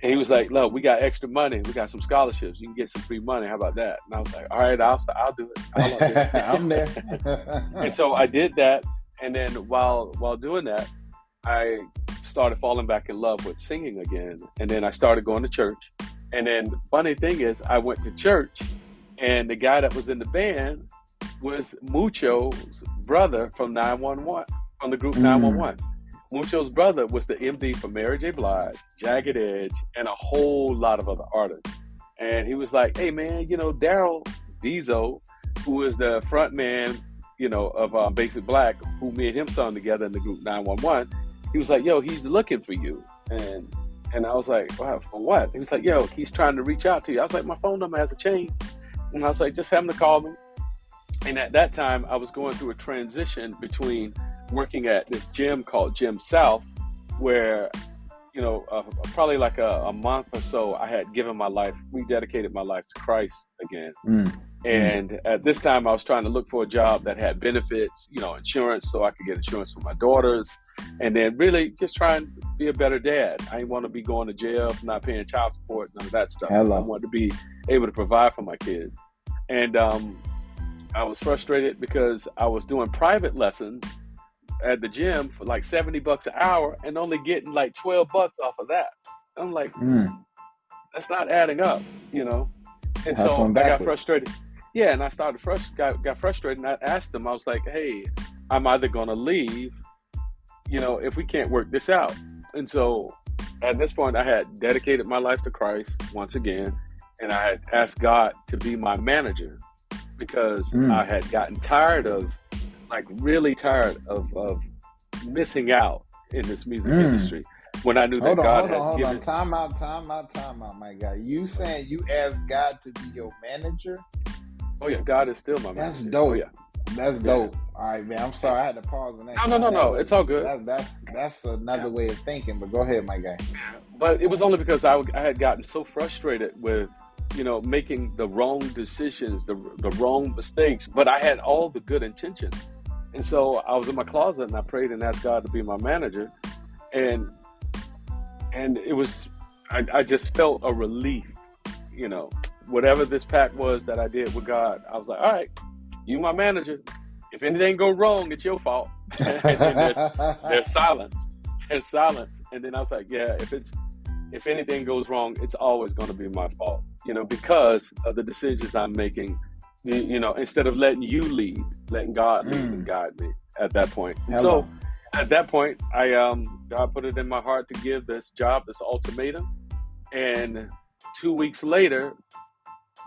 And he was like, look, we got extra money. We got some scholarships. You can get some free money. How about that? And I was like, all right, I'll do it. I'll do it. I'm there. And so I did that. And then while doing that, I started falling back in love with singing again. And then I started going to church. And then the funny thing is, I went to church, and the guy that was in the band was Mucho's brother from 911, from the group 911. Mucho's brother was the MD for Mary J. Blige, Jagged Edge, and a whole lot of other artists. And he was like, hey, man, Daryl Dezo, who is the front man, of Basic Black, who me and him sung together in the group 911, he was like, yo, he's looking for you. And I was like, wow, for what? He was like, yo, he's trying to reach out to you. I was like, my phone number has a change. And I was like, just have him to call me. And at that time, I was going through a transition between working at this gym called Gym South, where, probably like a month or so, I had rededicated my life to Christ again. And at this time, I was trying to look for a job that had benefits, insurance, so I could get insurance for my daughters. And then really just try and be a better dad. I didn't want to be going to jail for not paying child support, none of that stuff. I wanted to be able to provide for my kids. And I was frustrated because I was doing private lessons at the gym for like $70 an hour and only getting like $12 off of that. I'm like, that's not adding up, And so I got frustrated. Yeah, and I got frustrated, and I asked them, I was like, hey, I'm either going to leave, if we can't work this out. And so at this point, I had dedicated my life to Christ once again, and I had asked God to be my manager, because I had gotten really tired of missing out in this music industry. When I knew that God had given... Time out, my guy. You saying you asked God to be your manager? Oh yeah, God is still my manager. That's dope. Oh, yeah. That's dope. All right, man. I'm sorry I had to pause on that. No. It's all good. That's another way of thinking. But go ahead, my guy. But it was only because I had gotten so frustrated with, making the wrong decisions, the wrong mistakes. But I had all the good intentions, and so I was in my closet and I prayed and asked God to be my manager. And And it was, I just felt a relief, you know, whatever this pact was that I did with God. I was like, all right, you my manager. If anything go wrong, it's your fault. And then there's silence. There's silence. And then I was like, yeah, if anything goes wrong, it's always going to be my fault, you know, because of the decisions I'm making, you know, instead of letting you lead, letting God lead and guide me at that point. And so at that point, God put it in my heart to give this job, this ultimatum. And 2 weeks later,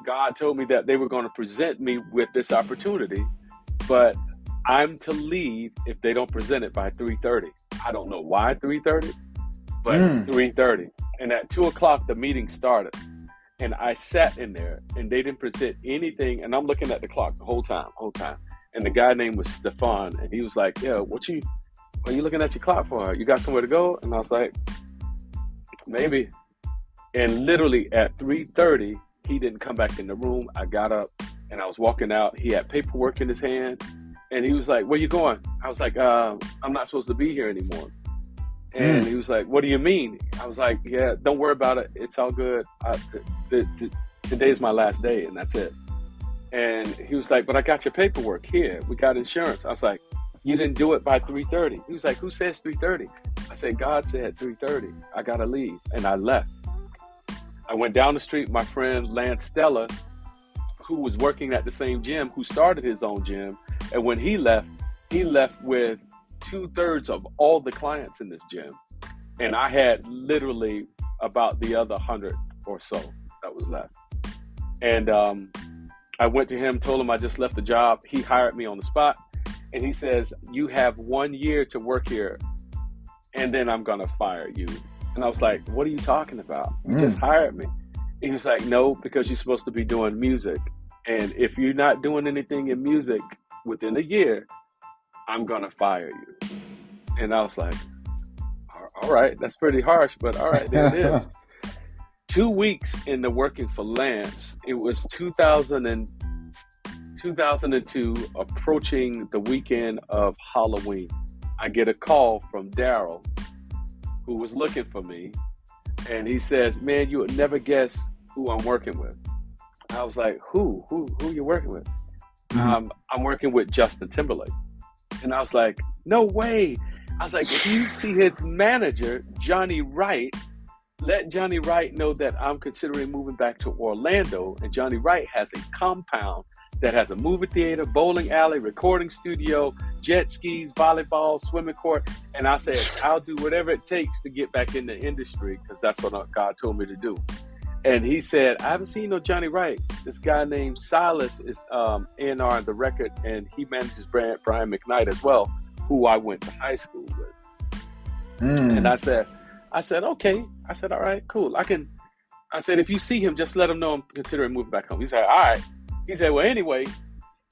God told me that they were going to present me with this opportunity, but I'm to leave if they don't present it by 3:30. I don't know why 3:30, but 3:30. And at 2:00, the meeting started. And I sat in there and they didn't present anything. And I'm looking at the clock the whole time. And the guy name was Stefan. And he was like, yeah, what are you looking at your clock for? You got somewhere to go? And I was like, maybe. And literally at 3:30, he didn't come back in the room. I got up and I was walking out. He had paperwork in his hand. And he was like, where you going? I was like, I'm not supposed to be here anymore. And he was like, what do you mean? I was like, yeah, don't worry about it. It's all good. Today's my last day and that's it. And he was like, but I got your paperwork here. We got insurance. I was like, you didn't do it by 3:30. He was like, who says 3:30? I said, God said 3:30. I got to leave. And I left. I went down the street. My friend Lance Stella, who was working at the same gym, who started his own gym. And when he left with 2/3 of all the clients in this gym. And I had literally about the other 100 or so that was left. And I went to him, told him I just left the job. He hired me on the spot. And he says, you have 1 year to work here and then I'm going to fire you. And I was like, what are you talking about? You just hired me. And he was like, no, because you're supposed to be doing music. And if you're not doing anything in music within a year, I'm going to fire you. And I was like, all right, that's pretty harsh, but all right, there it is. 2 weeks into working for Lance, it was 2002, approaching the weekend of Halloween. I get a call from Daryl, who was looking for me. And he says, man, you would never guess who I'm working with. I was like, who are you working with? I'm working with Justin Timberlake. And I was like, no way. I was like, if you see his manager, Johnny Wright, let Johnny Wright know that I'm considering moving back to Orlando. And Johnny Wright has a compound that has a movie theater, bowling alley, recording studio, jet skis, volleyball, swimming court. And I said, I'll do whatever it takes to get back in the industry because that's what God told me to do. And he said, I haven't seen no Johnny Wright. This guy named Silas is A&R on the record, and he manages Brian McKnight as well, who I went to high school with. And I said, okay. I said, all right, cool. I said, if you see him, just let him know I'm considering moving back home. He said, all right. He said, well, anyway,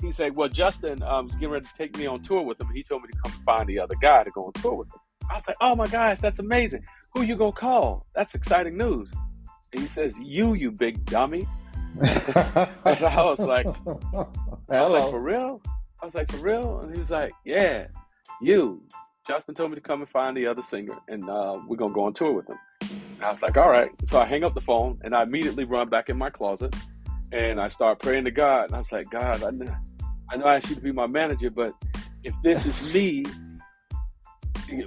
he said, well, Justin was getting ready to take me on tour with him. He told me to come find the other guy to go on tour with him. I was like, oh my gosh, that's amazing. Who you gonna call? That's exciting news. And he says, you big dummy. And I was like, for real? I was like, for real? And he was like, yeah, you. Justin told me to come and find the other singer, and we're going to go on tour with him. And I was like, all right. So I hang up the phone, and I immediately run back in my closet, and I start praying to God. And I was like, God, I know I asked you to be my manager, but if this is me,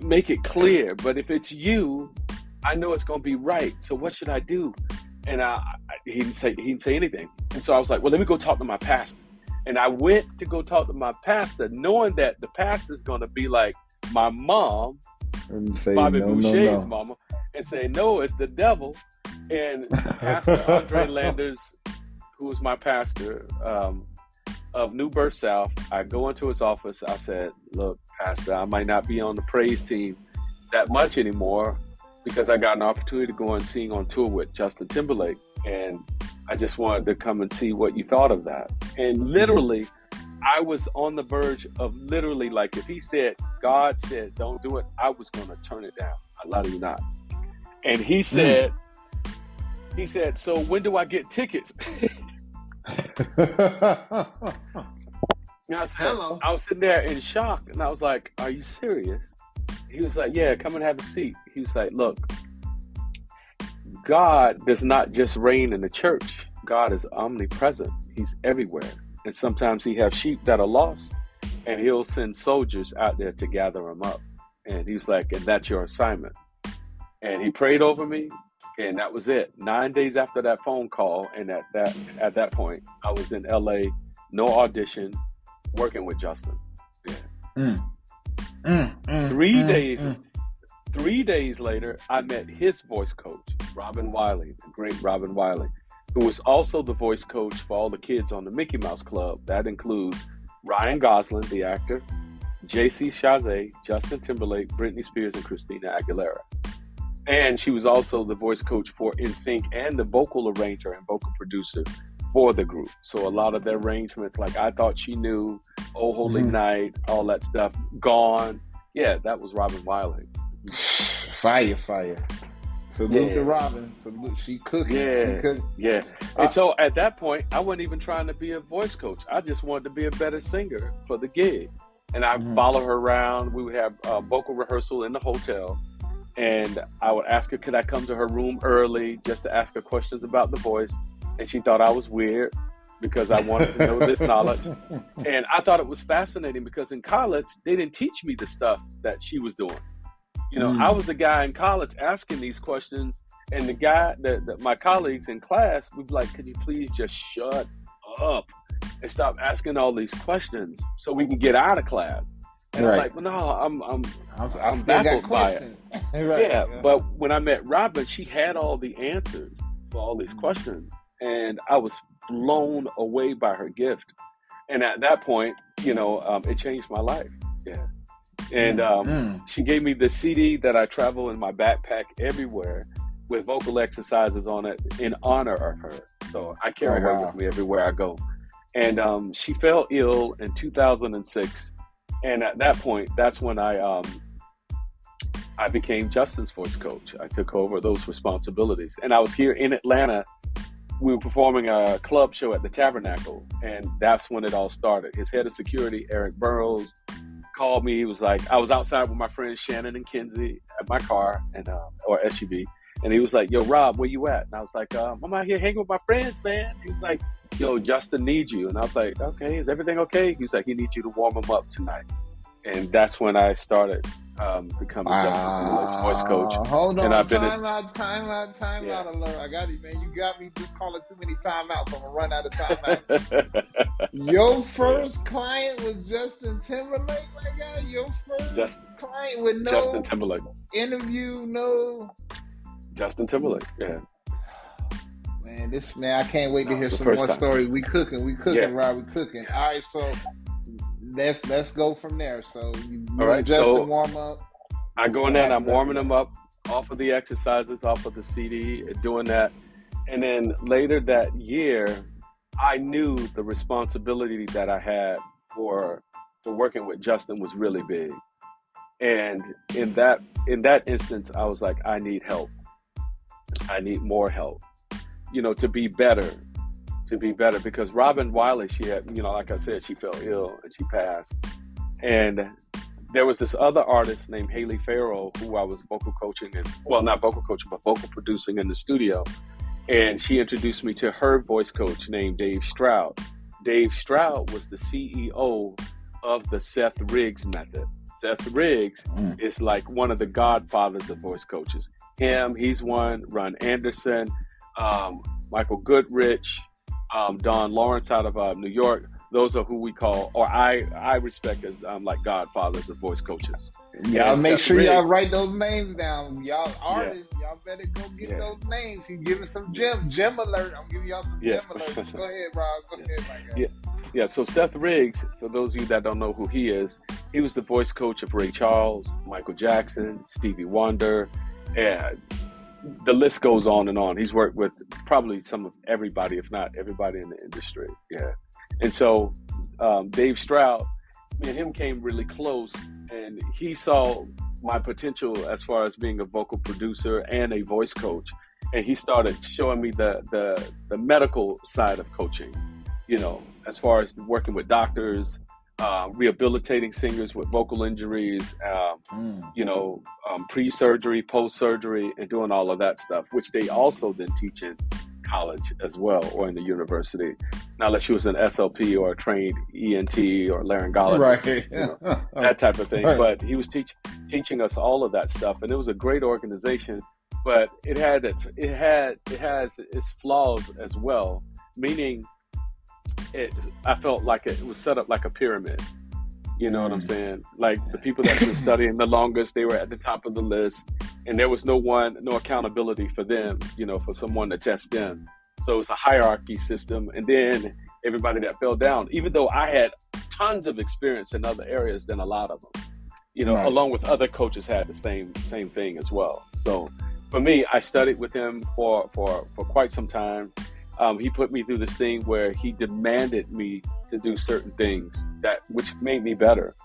make it clear. But if it's you, I know it's going to be right. So what should I do? And he didn't say anything. And so I was like, well, let me go talk to my pastor. And I went to go talk to my pastor, knowing that the pastor's going to be like my mom, and say, Bobby no, Boucher's mama, and say, no, it's the devil. And Pastor Andre Landers, who was my pastor of New Birth South, I go into his office. I said, look, Pastor, I might not be on the praise team that much anymore because I got an opportunity to go and sing on tour with Justin Timberlake. And I just wanted to come and see what you thought of that. And literally, I was on the verge of literally, like, if he said, God said, don't do it, I was going to turn it down. I lie to you not. And he said, so when do I get tickets? And I was sitting there in shock, and I was like, are you serious? He was like, yeah, come and have a seat. He was like, look, God does not just reign in the church. God is omnipresent. He's everywhere. And sometimes he has sheep that are lost, and he'll send soldiers out there to gather them up. And he was like, and that's your assignment. And he prayed over me, and that was it. 9 days after that phone call, and at that point, I was in LA, no audition, working with Justin. Yeah. Three days 3 days later, I met his voice coach, Robin Wiley, the great Robin Wiley, who was also the voice coach for all the kids on the Mickey Mouse Club. That includes Ryan Gosling, the actor, J.C. Chazé, Justin Timberlake, Britney Spears, and Christina Aguilera. And she was also the voice coach for NSYNC and the vocal arranger and vocal producer for the group. So a lot of their arrangements, like I Thought She Knew, Oh Holy Night, all that stuff, Gone. Yeah, that was Robin Wiley. Fire. Salute to Robin. Salute. She cooking. Yeah. And so at that point, I wasn't even trying to be a voice coach. I just wanted to be a better singer for the gig. And I follow her around. We would have vocal rehearsal in the hotel. And I would ask her, could I come to her room early just to ask her questions about the voice? And she thought I was weird because I wanted to know this knowledge. And I thought it was fascinating because in college, they didn't teach me the stuff that she was doing. You know, I was the guy in college asking these questions, and the guy, my colleagues in class would be like, could you please just shut up and stop asking all these questions so we can get out of class? And I'm like, well, no, I'm baffled by it. But when I met Robin, she had all the answers for all these questions, and I was blown away by her gift. And at that point, it changed my life. Yeah. And she gave me the CD that I travel in my backpack everywhere with vocal exercises on it in honor of her. So I carry her with me everywhere I go. And she fell ill in 2006. And at that point, that's when I became Justin's voice coach. I took over those responsibilities. And I was here in Atlanta. We were performing a club show at the Tabernacle. And that's when it all started. His head of security, Eric Burrows, called me. He was like, I was outside with my friends Shannon and Kinsey at my car or SUV. And he was like, yo, Rob, where you at? And I was like, I'm out here hanging with my friends, man. He was like, yo, Justin needs you. And I was like, okay, is everything okay? He was like, he needs you to warm him up tonight. And that's when I started becoming Justin Timberlake's voice coach. Hold on, and I've time out alert. I got you, man. You got me just calling too many timeouts. I'm going to run out of timeouts. Your first client was Justin Timberlake, my guy? Your first client with no Justin Timberlake interview, no... Justin Timberlake, yeah. Man, I can't wait to hear some more stories. We cooking, Rob. We cooking. All right, so let's go from there. So you let Justin warm up. I go in there and I'm warming him up off of the exercises, off of the CD, doing that. And then later that year, I knew the responsibility that I had for working with Justin was really big. And in that instance, I was like, I need help. I need more help, to be better, because Robin Wiley, she had, like I said, she fell ill and she passed. And there was this other artist named Haley Pharrell who I was vocal coaching not vocal coaching, but vocal producing in the studio. And she introduced me to her voice coach named Dave Stroud. Dave Stroud was the CEO of the Seth Riggs method. Seth Riggs is like one of the godfathers of voice coaches. He's one, Ron Anderson, Michael Goodrich, Don Lawrence out of New York. Those are who we call, or I respect as like godfathers of voice coaches. Y'all make sure y'all write those names down. Y'all artists, y'all better go get those names. He's giving some gem alert. I'm giving y'all some gem alerts. Go ahead, Rob. Go ahead, my guy. Yeah, so Seth Riggs, for those of you that don't know who he is, he was the voice coach of Ray Charles, Michael Jackson, Stevie Wonder, and the list goes on and on. He's worked with probably some of everybody, if not everybody in the industry. Yeah. And so Dave Stroud, me and him came really close, and he saw my potential as far as being a vocal producer and a voice coach. And he started showing me the medical side of coaching, as far as working with doctors, rehabilitating singers with vocal injuries, Mm. pre-surgery, post-surgery, and doing all of that stuff, which they also then teach in college as well or in the university. Not unless she was an SLP or a trained ENT or laryngologist, Right. that type of thing. Right. But he was teaching us all of that stuff, and it was a great organization. But it has its flaws as well, meaning I felt like it was set up like a pyramid. You know what I'm saying? Like the people that were studying the longest, they were at the top of the list, and there was no accountability for them, for someone to test them. So it's a hierarchy system. And then everybody that fell down, even though I had tons of experience in other areas than a lot of them, Right. along with other coaches had the same thing as well. So for me, I studied with him for quite some time. He put me through this thing where he demanded me to do certain things which made me better,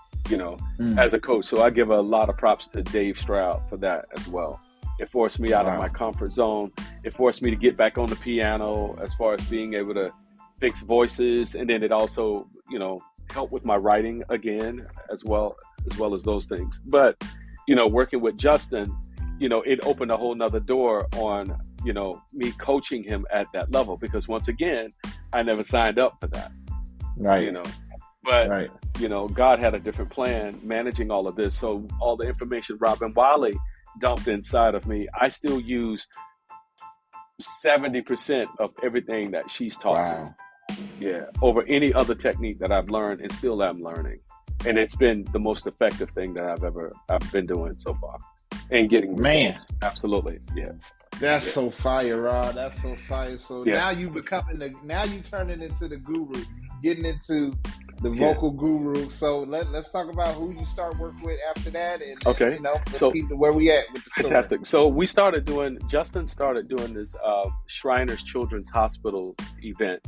as a coach. So I give a lot of props to Dave Stroud for that as well. It forced me out of my comfort zone. It forced me to get back on the piano as far as being able to fix voices. And then it also, helped with my writing again, as well as those things. But, working with Justin, it opened a whole nother door on, me coaching him at that level, because once again, I never signed up for that. Right. But, Right. God had a different plan managing all of this. So all the information Robin Wiley dumped inside of me, I still use 70% of everything that she's taught me. Yeah. Over any other technique that I've learned and still am learning. And it's been the most effective thing that I've been doing so far. And getting results. Man. Absolutely. Yeah. That's so fire, Rod. That's so fire. So now you turning into the guru, getting into the vocal guru. So let's talk about who you start working with after that, and so where we at with the story. Fantastic. So Justin started doing this Shriners Children's Hospital event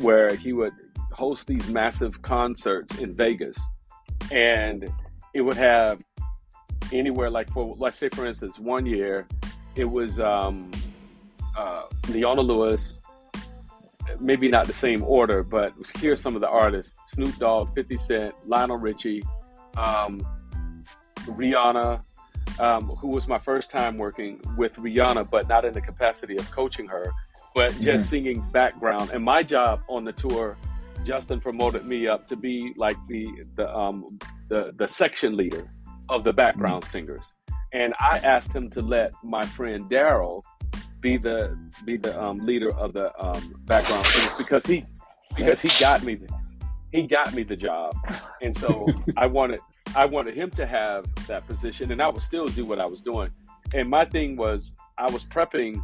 where he would host these massive concerts in Vegas, and it would have anywhere like let's say for instance, one year it was Leona Lewis, maybe not the same order, but here's some of the artists: Snoop Dogg, 50 Cent, Lionel Richie, Rihanna, who was my first time working with Rihanna, but not in the capacity of coaching her, but just singing background. And my job on the tour, Justin promoted me up to be like the section leader of the background singers. And I asked him to let my friend Daryl be the leader of the background singers because he got me the job. And so I wanted him to have that position, and I would still do what I was doing. And my thing was, I was prepping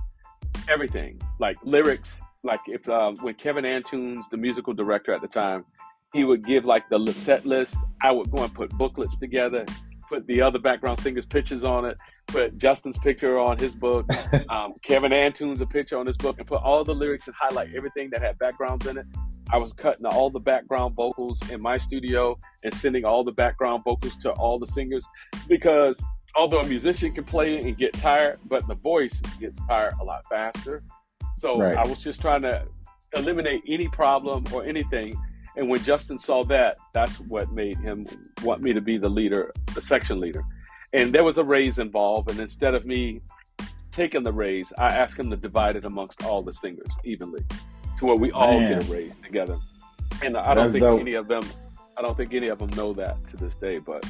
everything, like lyrics, like if when Kevin Antunes, the musical director at the time, he would give like the set list, I would go and put booklets together, put the other background singers' pictures on it, put Justin's picture on his book, Kevin Antunes' a picture on his book, and put all the lyrics and highlight everything that had backgrounds in it. I was cutting all the background vocals in my studio and sending all the background vocals to all the singers, because although a musician can play and get tired, but the voice gets tired a lot faster. So I was just trying to eliminate any problem or anything. And when Justin saw that, that's what made him want me to be the leader, the section leader. And there was a raise involved. And instead of me taking the raise, I asked him to divide it amongst all the singers evenly, to where we all get a raise together. And I don't think any of them know that to this day. But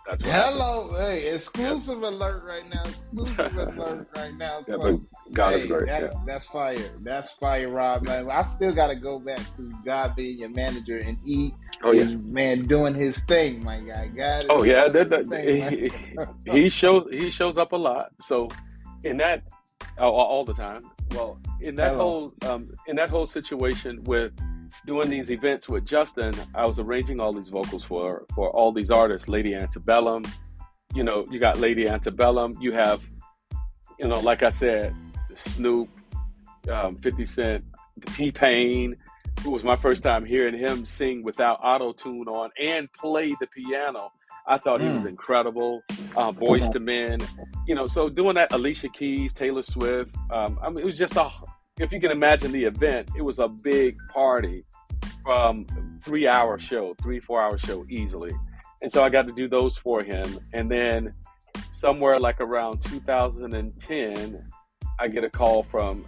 that's what happened. Hey, exclusive alert right now. Exclusive alert right now. Yeah, but God is great. That's fire. That's fire, Rob, man. I still got to go back to God being your manager, and he is, man, doing his thing, my guy. He shows up a lot. So in that, all the time. Well, in that whole situation with doing these events with Justin, I was arranging all these vocals for all these artists. Lady Antebellum, you got Lady Antebellum. You have, like I said, Snoop, 50 Cent, T-Pain, who was my first time hearing him sing without auto-tune on and play the piano. I thought he was incredible. Boyz II Men, so doing that, Alicia Keys, Taylor Swift. It was just if you can imagine the event, it was a big party 3-hour show, 3-4 hour show easily. And so I got to do those for him. And then somewhere like around 2010, I get a call from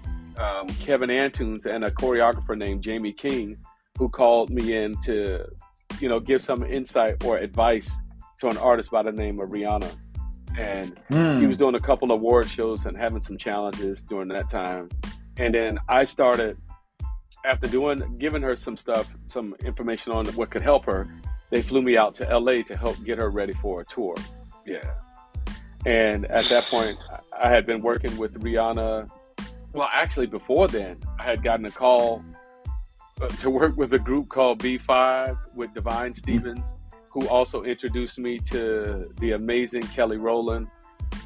Kevin Antunes and a choreographer named Jamie King, who called me in to, give some insight or advice to an artist by the name of Rihanna. And she was doing a couple of award shows and having some challenges during that time. And then I started, after giving her some information on what could help her, they flew me out to LA to help get her ready for a tour. Yeah. And at that point, I had been working with Rihanna. Well, actually, before then, I had gotten a call to work with a group called B5 with Divine Stevens, who also introduced me to the amazing Kelly Rowland.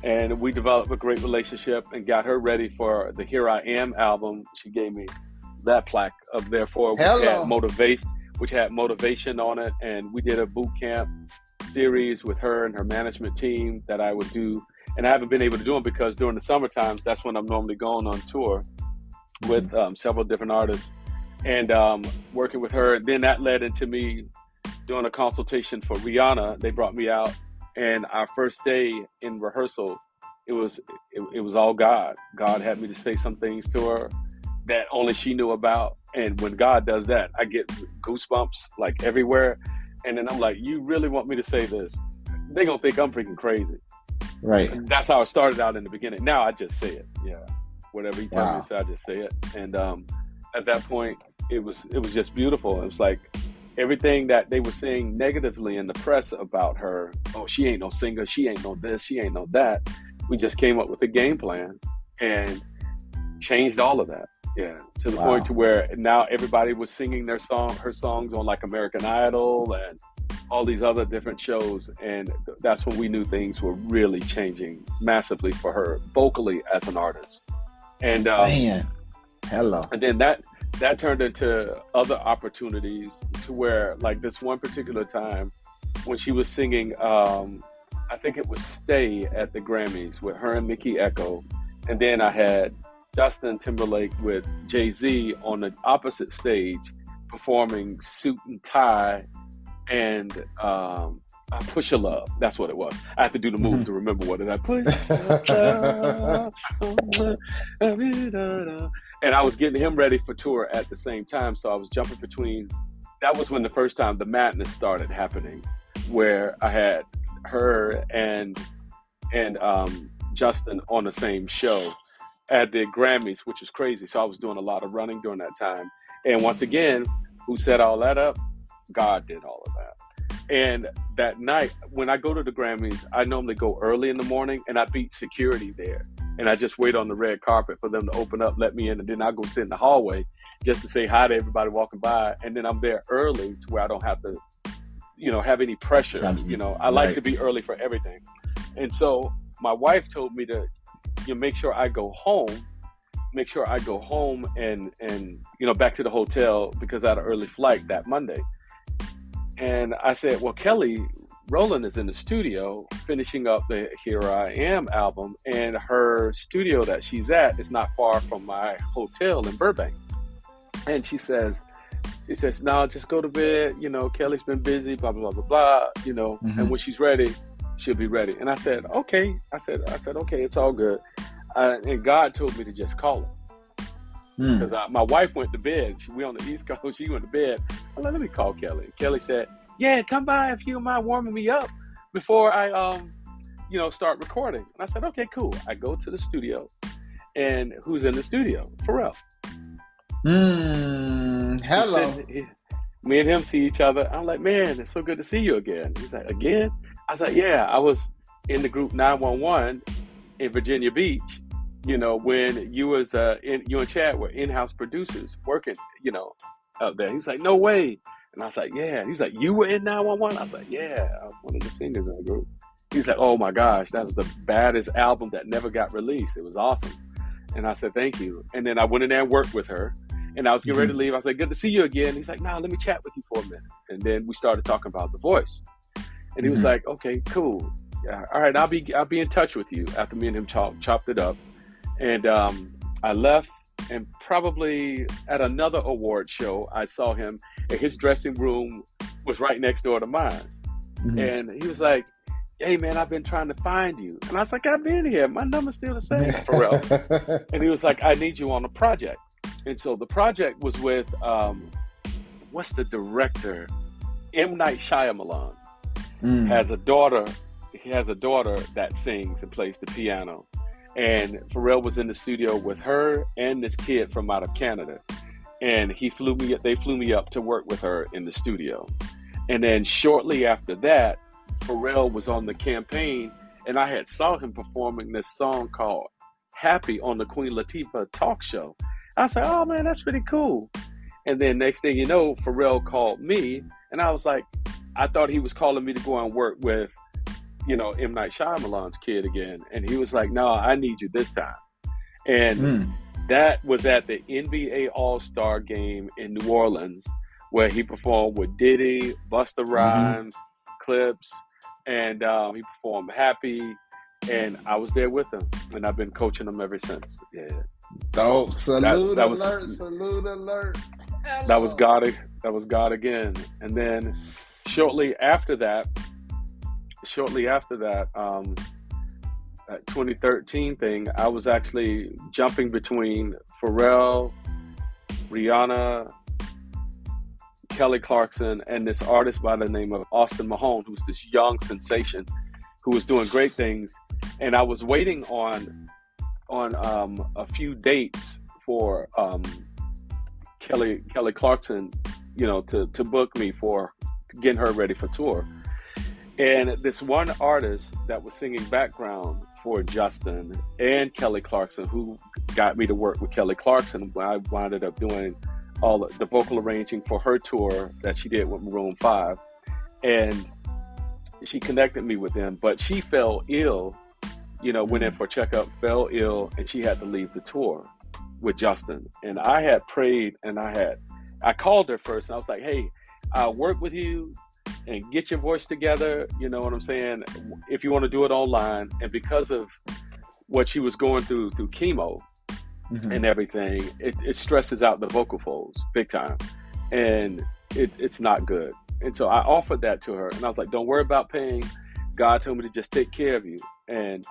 And we developed a great relationship and got her ready for the Here I Am album. She gave me that plaque of Therefore, which had motivation on it. And we did a boot camp series with her and her management team that I would do. And I haven't been able to do them because during the summer times, that's when I'm normally going on tour with several different artists and working with her. Then that led into me doing a consultation for Rihanna. They brought me out, and our first day in rehearsal, it was all God. God had me to say some things to her that only she knew about. And when God does that, I get goosebumps like everywhere. And then I'm like, you really want me to say this? They're going to think I'm freaking crazy. Right. And that's how it started out in the beginning. Now I just say it. Yeah. Whatever he tells me to say, I just say it. And at that point, it was just beautiful. It was like everything that they were saying negatively in the press about her. Oh, she ain't no singer. She ain't no this. She ain't no that. We just came up with a game plan and changed all of that. Yeah, to the point to where now everybody was singing her songs on like American Idol and all these other different shows. And that's when we knew things were really changing massively for her vocally as an artist. And man, hello. And then that turned into other opportunities to where, like this one particular time when she was singing, I think it was Stay at the Grammys with her and Mickey Echo. And then I had Justin Timberlake with Jay-Z on the opposite stage performing Suit and Tie and Push Your Love. That's what it was. I had to do the move to remember what it was. Push Your Love. And I was getting him ready for tour at the same time. So I was jumping between. That was when the first time the madness started happening, where I had her and Justin on the same show at the Grammys, which was crazy. So I was doing a lot of running during that time. And once again, who set all that up? God did all of that. And that night, when I go to the Grammys, I normally go early in the morning and I beat security there. And I just wait on the red carpet for them to open up, let me in, and then I go sit in the hallway just to say hi to everybody walking by. And then I'm there early to where I don't have to, have any pressure. I like to be early for everything. And so my wife told me to make sure I go home and back to the hotel because I had an early flight that Monday. And I said, well, Kelly Rowland is in the studio finishing up the Here I Am album, and her studio that she's at is not far from my hotel in Burbank. And she says, no, just go to bed. Kelly's been busy, blah, blah, blah, blah, blah, and when she's ready, she'll be ready. And I said, okay. I said, okay, it's all good. And God told me to just call her. Because my wife went to bed. We on the East Coast. She went to bed. I'm like, let me call Kelly. Kelly said, yeah, come by if you don't mind warming me up before I, start recording. And I said, okay, cool. I go to the studio. And who's in the studio? Pharrell. Hello. Said, me and him see each other. I'm like, man, it's so good to see you again. He's like, again? I was like, yeah, I was in the group 911 in Virginia Beach, when you and Chad were in-house producers working, up there. He's like, no way. And I was like, yeah. He's like, you were in 911? I was like, yeah, I was one of the singers in the group. He's like, oh my gosh, that was the baddest album that never got released. It was awesome. And I said, thank you. And then I went in there and worked with her. And I was getting ready to leave. I was like, good to see you again. He's like, nah, let me chat with you for a minute. And then we started talking about The Voice. And he was like, okay, cool. Yeah, all right, I'll be in touch with you after me and him chopped it up. And I left, And probably at another award show, I saw him, and his dressing room was right next door to mine. Mm-hmm. And he was like, hey, man, I've been trying to find you. And I was like, I've been here. My number's still the same, Pharrell. And he was like, I need you on a project. And so the project was with, what's the director? M. Night Shyamalan. Has a daughter. He has a daughter that sings and plays the piano. And Pharrell was in the studio with her and this kid from out of Canada. And they flew me up to work with her in the studio. And then shortly after that, Pharrell was on the campaign, and I had saw him performing this song called Happy on the Queen Latifah talk show. I said, oh man, that's pretty cool. And then next thing you know, Pharrell called me, and I was like, I thought he was calling me to go and work with, M. Night Shyamalan's kid again. And he was like, no, I need you this time. And that was at the NBA All-Star game in New Orleans, where he performed with Diddy, Busta Rhymes, Clips, and he performed Happy, and I was there with him, and I've been coaching him ever since. Yeah. Oh, salute that alert, was, salute alert. Hello. That was God. That was God again. And then shortly after that, that 2013 thing, I was actually jumping between Pharrell, Rihanna, Kelly Clarkson, and this artist by the name of Austin Mahone, who's this young sensation who was doing great things. And I was waiting on a few dates for Kelly Clarkson, to book me for getting her ready for tour. And this one artist that was singing background for Justin and Kelly Clarkson, who got me to work with Kelly Clarkson, I wound up doing all the vocal arranging for her tour that she did with Maroon 5. And she connected me with them, but she fell ill, went in for a checkup, fell ill, and she had to leave the tour with Justin. And I had prayed, and I called her first, and I was like, hey, I'll work with you and get your voice together, you know what I'm saying, if you want to do it online. And because of what she was going through chemo, and everything, it stresses out the vocal folds big time, and it's not good. And so I offered that to her, and I was like, don't worry about paying. God told me to just take care of you. And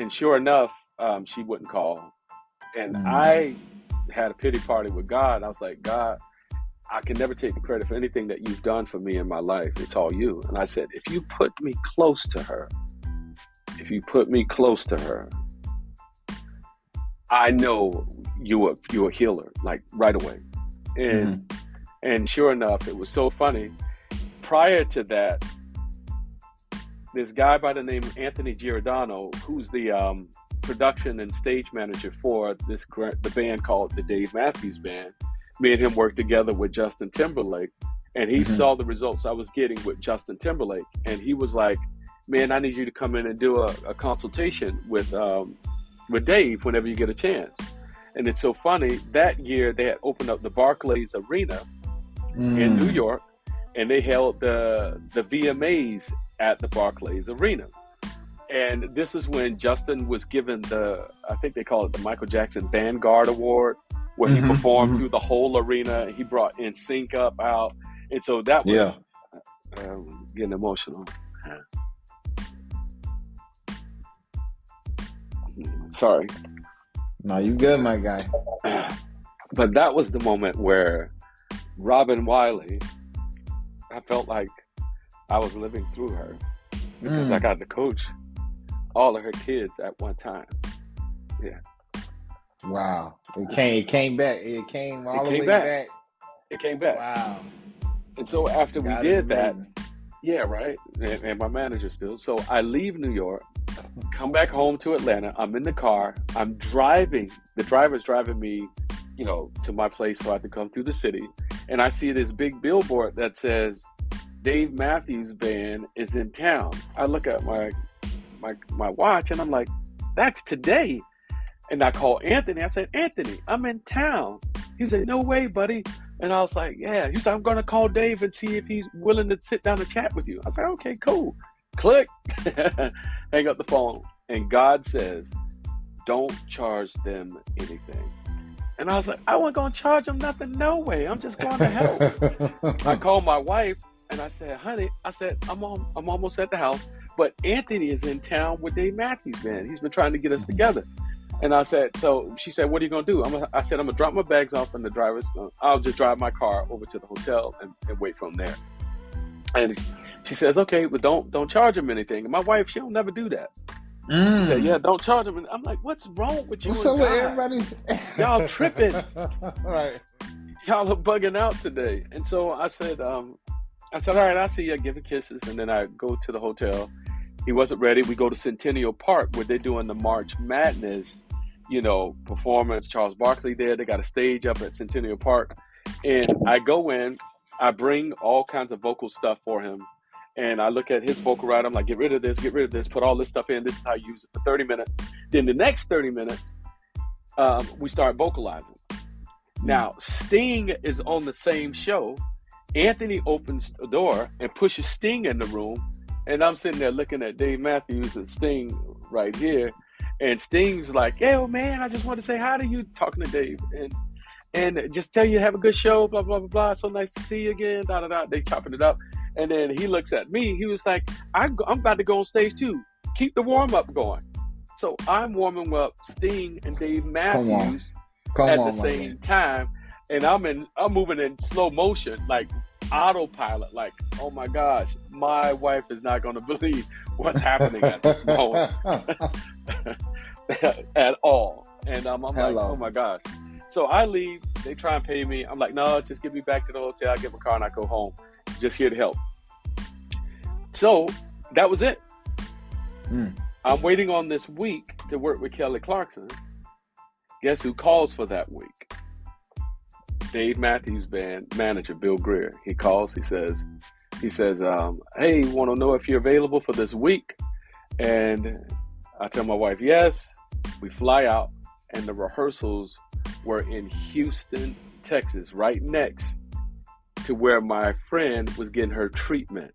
sure enough, she wouldn't call. And I had a pity party with God. I was like, God, I can never take the credit for anything that you've done for me in my life. It's all you. And I said, if you put me close to her, I know you're a healer, like right away. And sure enough, it was so funny. Prior to that, this guy by the name of Anthony Giordano, who's the production and stage manager for the band called the Dave Matthews Band, me and him worked together with Justin Timberlake, and he saw the results I was getting with Justin Timberlake, and he was like, man, I need you to come in and do a consultation with Dave whenever you get a chance. And it's so funny, that year they had opened up the Barclays Arena in New York, and they held the VMAs at the Barclays Arena. And this is when Justin was given I think they call it the Michael Jackson Vanguard Award, where he performed through the whole arena. He brought NSYNC out. And so that was getting emotional. Sorry. No, you good, my guy. But that was the moment where Robin Wiley, I felt like I was living through her, because I got to coach all of her kids at one time. Yeah. Wow. It came back. It came all the way back. It came back. Wow. And so after we did that, yeah, right. And my manager still. So I leave New York, come back home to Atlanta. I'm in the car. I'm driving. The driver's driving me, to my place so I can come through the city. And I see this big billboard that says, Dave Matthews Band is in town. I look at my watch, and I'm like, that's today. And I call Anthony. I said, Anthony, I'm in town. He said, no way, buddy. And I was like, yeah. He said, I'm going to call Dave and see if he's willing to sit down and chat with you. I said, okay, cool. Click. Hang up the phone. And God says, don't charge them anything. And I was like, I wasn't gonna charge him nothing, no way. I'm just going to help. I called my wife and I said, honey, I said, I'm almost at the house, but Anthony is in town with Dave Matthews Band. He's been trying to get us together. And I said, so she said, what are you gonna do? I said, I'm gonna drop my bags off in the driver's. I'll just drive my car over to the hotel and wait from there. And she says, okay, but don't charge him anything. And my wife, she'll never do that. She said, yeah, don't charge him. And I'm like, what's wrong with you? What's up with everybody? Y'all tripping. Right. Y'all are bugging out today. And so I said, all right, I'll see you. I give him kisses. And then I go to the hotel. He wasn't ready. We go to Centennial Park where they're doing the March Madness, performance. Charles Barkley there. They got a stage up at Centennial Park. And I go in, I bring all kinds of vocal stuff for him. And I look at his vocal ride. I'm like, get rid of this, put all this stuff in. This is how you use it for 30 minutes. Then the next 30 minutes, we start vocalizing. Now, Sting is on the same show. Anthony opens the door and pushes Sting in the room. And I'm sitting there looking at Dave Matthews and Sting right here. And Sting's like, yo, man, I just want to say hi to you, talking to Dave. And just tell you have a good show, blah, blah, blah, blah. So nice to see you again, da, da, da. They chopping it up. And then he looks at me. He was like, I'm about to go on stage too. Keep the warm-up going. So I'm warming up Sting and Dave Matthews at the same time. And I'm moving in slow motion, like autopilot, like, oh my gosh, my wife is not going to believe what's happening at this moment at all. And I'm like, oh my gosh. So I leave. They try and pay me. I'm like, no, just get me back to the hotel. I get my car and I go home. Just here to help. So that was it. I'm waiting on this week to work with Kelly Clarkson. Guess who calls for that week? Dave Matthews Band manager Bill Greer. He calls. He says, hey, want to know if you're available for this week? And I tell my wife yes. We fly out, and the rehearsals were in Houston, Texas, right next to where my friend was getting her treatment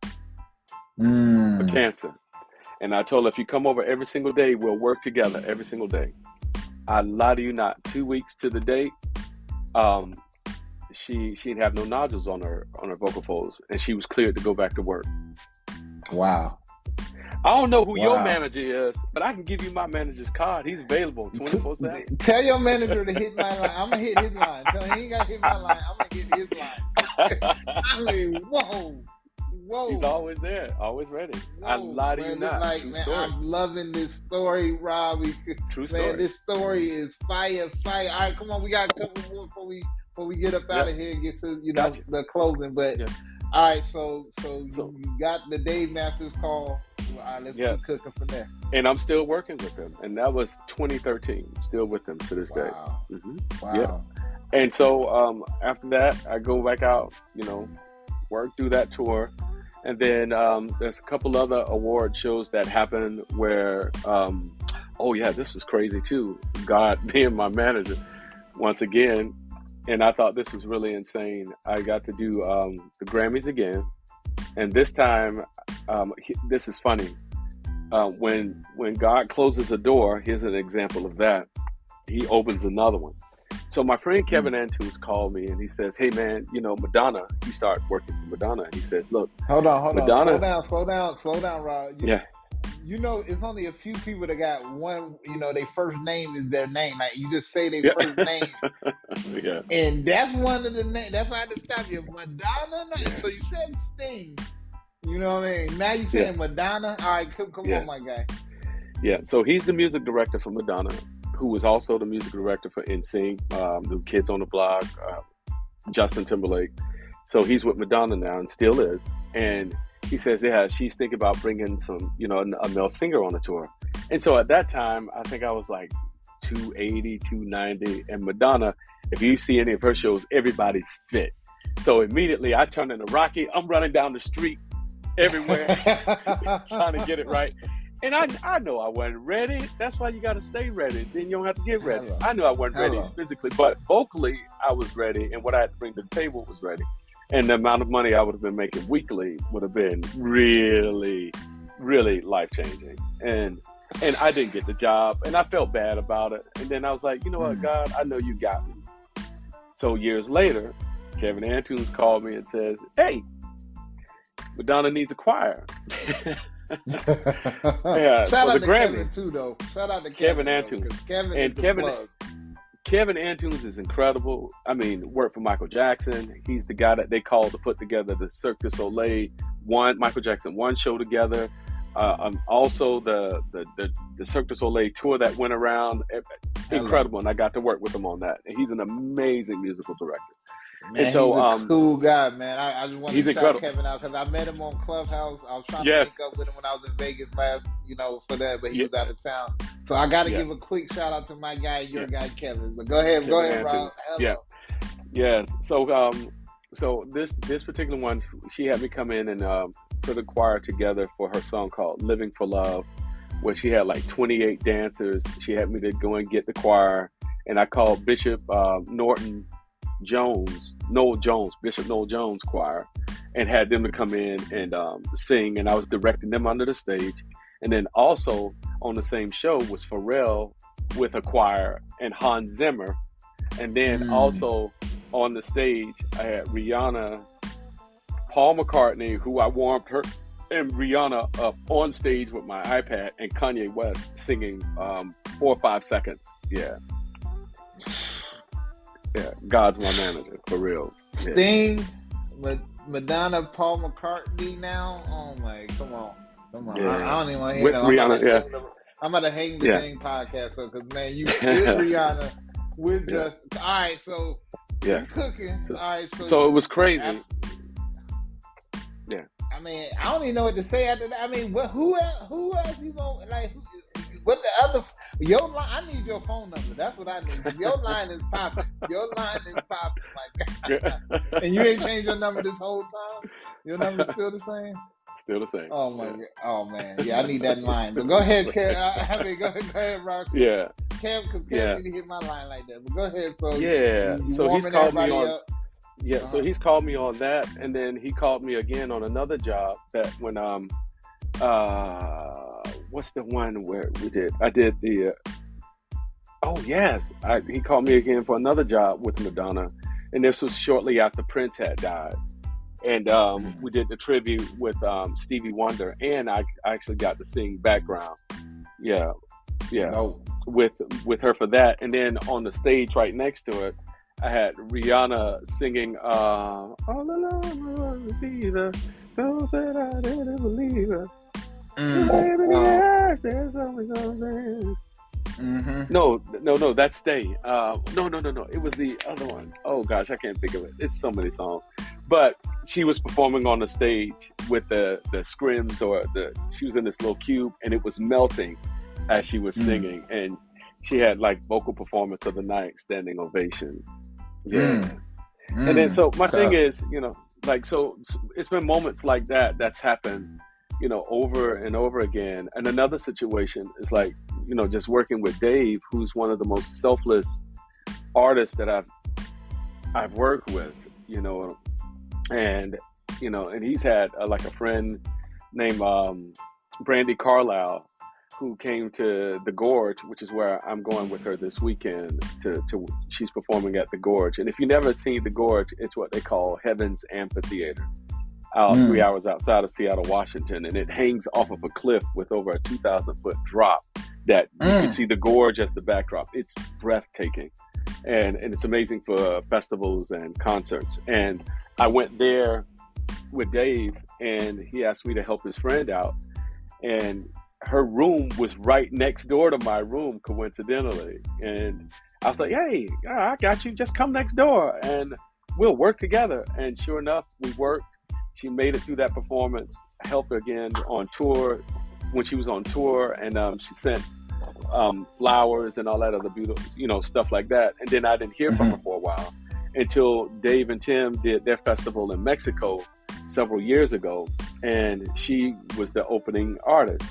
for cancer. And I told her, if you come over every single day, we'll work together every single day. I lie to you not, 2 weeks to the date, she'd have no nodules on her vocal folds, and she was cleared to go back to work. Wow. I don't know who your manager is, but I can give you my manager's card. He's available 24/7. Tell your manager to hit my line. I'm gonna hit his line. Tell him he ain't gotta hit my line. I'm gonna hit his line. I mean, whoa. He's always there, always ready. I lie to you not. Like, man, I'm loving this story, Rob. True story. Man, this story is fire. All right, come on, we got a couple more before we get up out of here and get to the closing. But all right, so you got the Dave Matthews call. All right, let's keep cooking from there. And I'm still working with him, and that was 2013. Still with him to this day. Wow. Yeah. And so after that, I go back out, work through that tour. And then there's a couple other award shows that happened where, this was crazy too. God being my manager once again. And I thought this was really insane. I got to do the Grammys again. And this time, this is funny. When God closes a door, here's an example of that. He opens another one. So my friend Kevin Antunes called me and he says, hey man, Madonna, he started working for Madonna. And he says, look, hold on. Madonna, slow down, Rob. It's only a few people that got one, their first name is their name. Like you just say their first name. Yeah. And that's one of the names. That's why I had to stop you. Madonna. So you said Sting. You know what I mean? Now you saying Madonna. All right, come on, my guy. Yeah. So he's the music director for Madonna, who was also the music director for NSYNC, New Kids on the Block, Justin Timberlake. So he's with Madonna now and still is. And he says, she's thinking about bringing some, a male singer on the tour. And so at that time, I think I was like 280, 290. And Madonna, if you see any of her shows, everybody's fit. So immediately I turn into Rocky. I'm running down the street everywhere, trying to get it right. And I know I wasn't ready. That's why you got to stay ready. Then you don't have to get ready. I knew I wasn't ready physically, but vocally I was ready. And what I had to bring to the table was ready. And the amount of money I would have been making weekly would have been really, really life-changing. And I didn't get the job, and I felt bad about it. And then I was like, you know what, God, I know you got me. So years later, Kevin Antunes called me and says, "Hey, Madonna needs a choir." Yeah, Shout for the out to Kevin Grammys. too, though. Shout out to Kevin Kevin though, Antunes. because Kevin is And the plug. Kevin Antunes is incredible. I mean, worked for Michael Jackson. He's the guy that they called to put together the Cirque du Soleil Michael Jackson one show together. Also the Cirque du Soleil tour that went around. Incredible, and I got to work with him on that. And he's an amazing musical director. Man, And so he's a cool guy, man. I just want he's to shout incredible. Kevin out because I met him on Clubhouse. I was trying to Yes. link up with him when I was in Vegas last, for that, but he Yeah. was out of town. So I got to Yeah. give a quick shout out to my guy, your guy, Kevin. But go ahead, Kevin Rob. Antunes. Hello. Yeah. Yes. So this particular one, she had me come in and put a choir together for her song called "Living for Love," where she had like 28 dancers. She had me to go and get the choir, and I called Bishop Noel Jones choir, and had them to come in and sing, and I was directing them under the stage. And then also on the same show was Pharrell with a choir and Hans Zimmer. And then also on the stage, I had Rihanna, Paul McCartney, who I warmed her and Rihanna up on stage with my iPad, and Kanye West singing 4 or 5 seconds. Yeah. Yeah, God's my manager, for real. Yeah. Sting, Madonna, Paul McCartney now. Oh my, come on. Yeah. I don't even want to hear that. Rihanna, I'm about to hang the Thing podcast up because, man, you did Rihanna with just. All right, so you cooking. All right, so it was crazy. Yeah. I mean, I don't even know what to say after that. I mean, who else you going like? What the other? Your line, I need your phone number. That's what I need. Your line is popping. My God. And you ain't changed your number this whole time? Your number's still the same? Still the same. Oh, my God. Oh, man. Yeah, I need that line. But go ahead, Kev. Go ahead, Rock. Yeah. Kev, because Kev need to hit my line like that. But go ahead. So, so he's called me on. Up. Yeah, so he's called me on that, and then he called me again on another job that when what's the one where I did the he called me again for another job with Madonna, and this was shortly after Prince had died, and we did the tribute with Stevie Wonder, and I actually got to sing background with her for that, and then on the stage right next to it I had Rihanna singing all alone be the those that I didn't believe her. Baby, yes, there's always something. No, that's Stay. No. It was the other one. Oh gosh, I can't think of it. It's so many songs. But she was performing on the stage with the scrims, she was in this little cube, and it was melting as she was singing, and she had like vocal performance of the night, standing ovation. Yeah. And then so my thing is, so it's been moments like that's happened, over and over again. And another situation is like, just working with Dave, who's one of the most selfless artists that I've worked with, and he's had like a friend named Brandy Carlisle, who came to the Gorge, which is where I'm going with her this weekend. She's performing at the Gorge, and if you've never seen the Gorge, it's what they call Heaven's Amphitheater, 3 hours outside of Seattle, Washington, and it hangs off of a cliff with over a 2,000-foot drop that you can see the Gorge as the backdrop. It's breathtaking, and it's amazing for festivals and concerts. And I went there with Dave, and he asked me to help his friend out, and her room was right next door to my room, coincidentally. And I was like, hey, I got you. Just come next door and we'll work together. And sure enough, we worked. She made it through that performance. I helped her again on tour when she was on tour. And she sent flowers and all that other beautiful, stuff like that. And then I didn't hear from her for a while until Dave and Tim did their festival in Mexico several years ago. And she was the opening artist.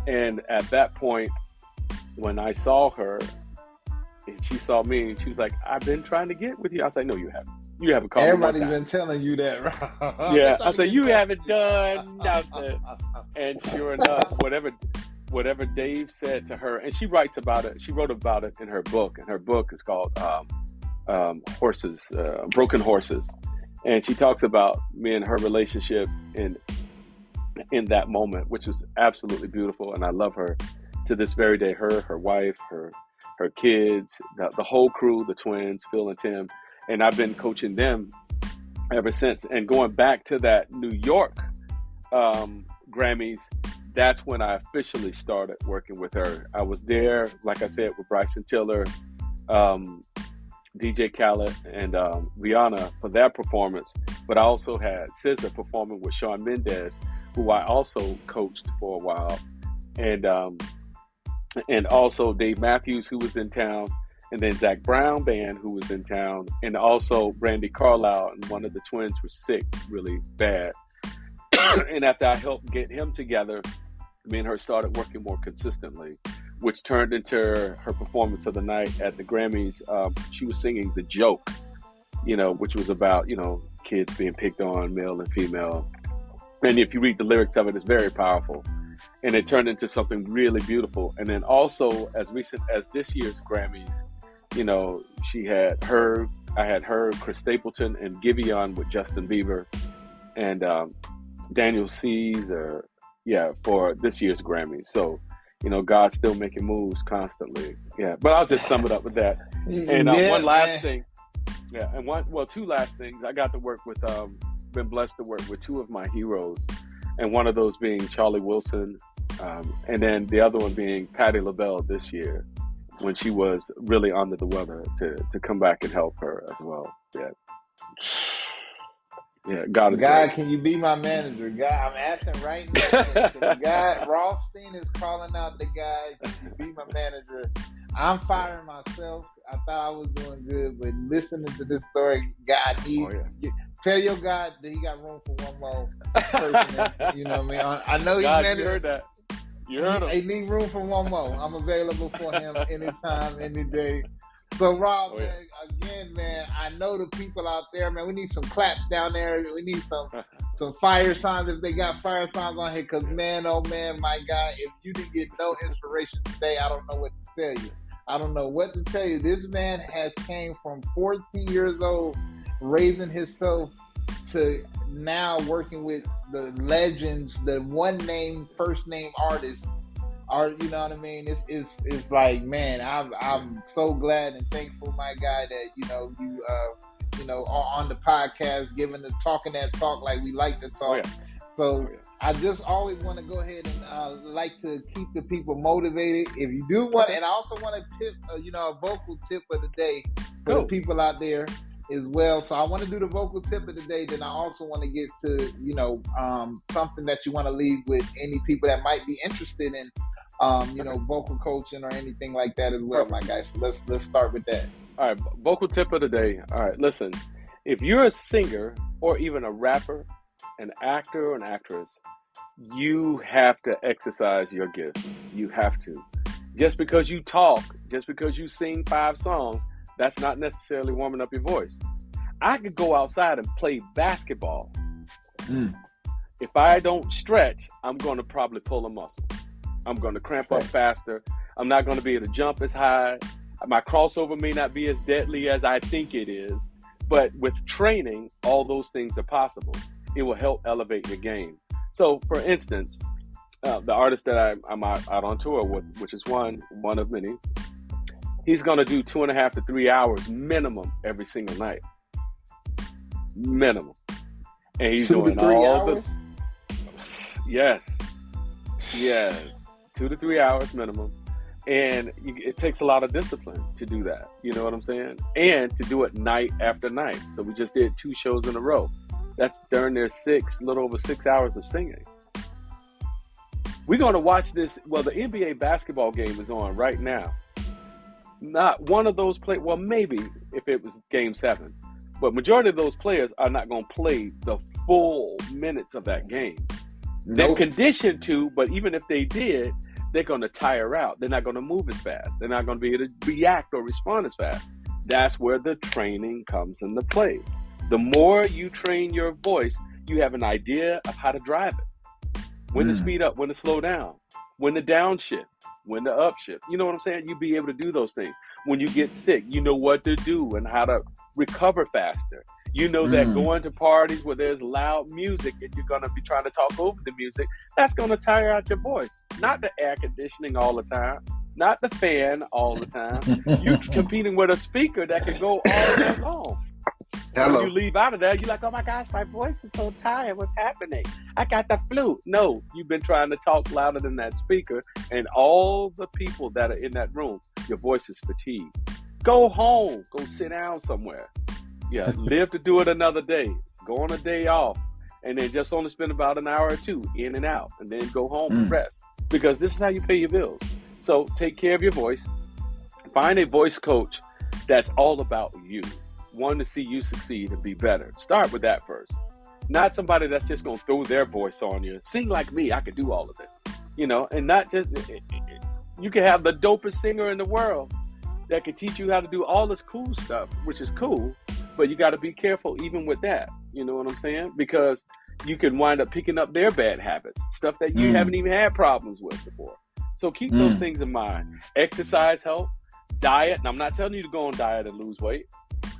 And at that point, when I saw her, and she saw me, and she was like, I've been trying to get with you. I was like, no, you haven't. You haven't called me one time. Everybody's been telling you that, right? Yeah. I said, you haven't done nothing. And sure enough, whatever Dave said to her, and she writes about it. She wrote about it in her book, and her book is called horses, broken horses, and she talks about me and her relationship in that moment, which was absolutely beautiful, and I love her to this very day. Her wife, her kids, the whole crew, the twins, Phil and Tim, and I've been coaching them ever since. And going back to that New York Grammys, that's when I officially started working with her. I was there, like I said, with Bryson Tiller, DJ Khaled, and Rihanna for that performance. But I also had SZA performing with Shawn Mendes, who I also coached for a while, and also Dave Matthews, who was in town, and then Zach Brown Band, who was in town, and also Brandy Carlisle, and one of the twins was sick really bad. And after I helped get him together, me and her started working more consistently, which turned into her performance of the night at the Grammys. She was singing The Joke, which was about, kids being picked on, male and female. And if you read the lyrics of it, it's very powerful. And it turned into something really beautiful. And then also, as recent as this year's Grammys, I had her, Chris Stapleton, and Giveon with Justin Bieber, and Daniel Caesar, for this year's Grammys. So, God's still making moves constantly. Yeah, but I'll just sum it up with that. And one last thing. Yeah, and two last things. I got to work with, been blessed to work with two of my heroes, and one of those being Charlie Wilson, and then the other one being Patti LaBelle this year, when she was really under the weather, to come back and help her as well. Yeah. Yeah, God is God, great. can you be my manager? God, I'm asking right now. God, Rothstein is calling out the guy. Can you be my manager? I'm firing myself. I thought I was doing good, but listening to this story, God, tell your God that he got room for one more person. You know what I mean? I know God, he you heard that. You heard him. He need room for one more. I'm available for him anytime, any day. So, Rob, man, again, man, I know the people out there, man, we need some claps down there. We need some fire signs if they got fire signs on here, because, man, oh, man, my God, if you didn't get no inspiration today, I don't know what to tell you. I don't know what to tell you. This man has came from 14 years old, raising himself, to now working with the legends, the first name artists. You know what I mean? It's like, man, I'm so glad and thankful, my guy, that you are on the podcast, talking that talk like we like to talk. So I just always want to go ahead and like to keep the people motivated. If you do want, and I also want to tip, a vocal tip of the day for the people out there as well. So I want to do the vocal tip of the day. Then I also want to get to something that you want to leave with any people that might be interested in vocal coaching or anything like that as well, my guys. So let's start with that. All right, vocal tip of the day. All right, listen, if you're a singer or even a rapper, an actor or an actress, you have to exercise your gift. You have to. Just because you talk, just because you sing 5 songs, that's not necessarily warming up your voice. I could go outside and play basketball. If I don't stretch, I'm going to probably pull a muscle. I'm going to cramp up faster. I'm not going to be able to jump as high. My crossover may not be as deadly as I think it is, but with training, all those things are possible. It will help elevate your game. So, for instance, the artist that I'm out on tour with, which is one of many, he's going to do 2.5 to 3 hours minimum every single night. Minimum. And he's doing all hours? Yes. 2 to 3 hours minimum. And it takes a lot of discipline to do that. You know what I'm saying? And to do it night after night. So we just did 2 shows in a row. That's during their little over 6 hours of singing. We're going to watch this. Well, the NBA basketball game is on right now. Not one of those players, well, maybe if it was game 7, but majority of those players are not going to play the full minutes of that game. They're conditioned to, but even if they did, they're going to tire out. They're not going to move as fast. They're not going to be able to react or respond as fast. That's where the training comes into play. The more you train your voice, you have an idea of how to drive it. when to speed up, when to slow down, when to downshift, when to upshift. You know what I'm saying? You be able to do those things. When you get sick, you know what to do and how to recover faster. You know that going to parties where there's loud music and you're going to be trying to talk over the music, that's going to tire out your voice. Not the air conditioning all the time, not the fan all the time. You're competing with a speaker that can go all day long. When you leave out of there, you're like, oh my gosh, my voice is so tired. What's happening? I got the flu. No, you've been trying to talk louder than that speaker, and all the people that are in that room, your voice is fatigued. Go home. Go sit down somewhere. Yeah, live to do it another day. Go on a day off, and then just only spend about an hour or two in and out, and then go home and rest. Because this is how you pay your bills. So take care of your voice. Find a voice coach that's all about you. Want to see you succeed and be better. Start with that first. Not somebody that's just going to throw their voice on you. Sing like me. I could do all of this. You know, and not just, you can have the dopest singer in the world that can teach you how to do all this cool stuff, which is cool, but you got to be careful even with that. You know what I'm saying? Because you can wind up picking up their bad habits, stuff that you haven't even had problems with before. So keep those things in mind. Exercise help, diet. And I'm not telling you to go on diet and lose weight.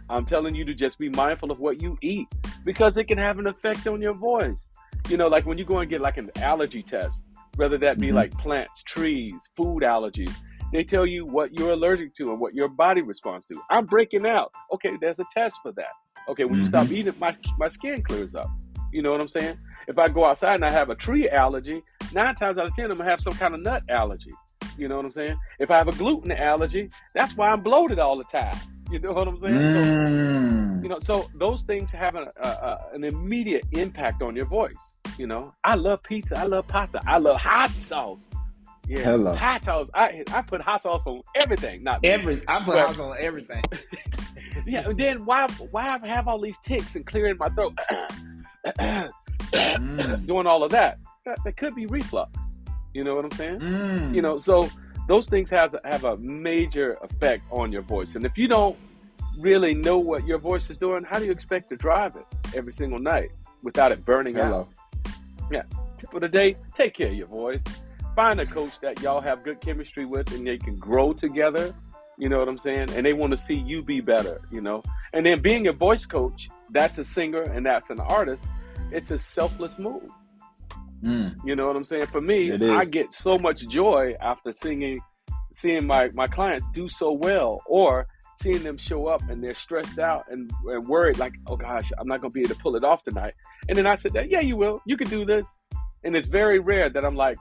I'm telling you to just be mindful of what you eat because it can have an effect on your voice. You know, like when you go and get like an allergy test, whether that be like plants, trees, food allergies, they tell you what you're allergic to and what your body responds to. I'm breaking out. Okay, there's a test for that. Okay, when you stop eating, my skin clears up. You know what I'm saying? If I go outside and I have a tree allergy, 9 times out of 10, I'm going to have some kind of nut allergy. You know what I'm saying? If I have a gluten allergy, that's why I'm bloated all the time. You know what I'm saying? So, you know, so those things have an immediate impact on your voice. You know, I love pizza. I love pasta. I love hot sauce. Yeah, hot sauce. I put hot sauce on everything. Not I put hot sauce on everything. Yeah. And then why have all these tics and clearing my throat, doing all of that? That could be reflux. You know what I'm saying? You know, so those things have a major effect on your voice. And if you don't really know what your voice is doing, how do you expect to drive it every single night without it burning out? Yeah. Tip of the day, take care of your voice. Find a coach that y'all have good chemistry with and they can grow together. You know what I'm saying? And they want to see you be better, you know? And then being a voice coach, that's a singer and that's an artist. It's a selfless move. You know what I'm saying? For me, I get so much joy after seeing my clients do so well, or seeing them show up and they're stressed out and worried, like, oh gosh, I'm not going to be able to pull it off tonight. And then I said, yeah, you will. You can do this. And it's very rare that I'm like,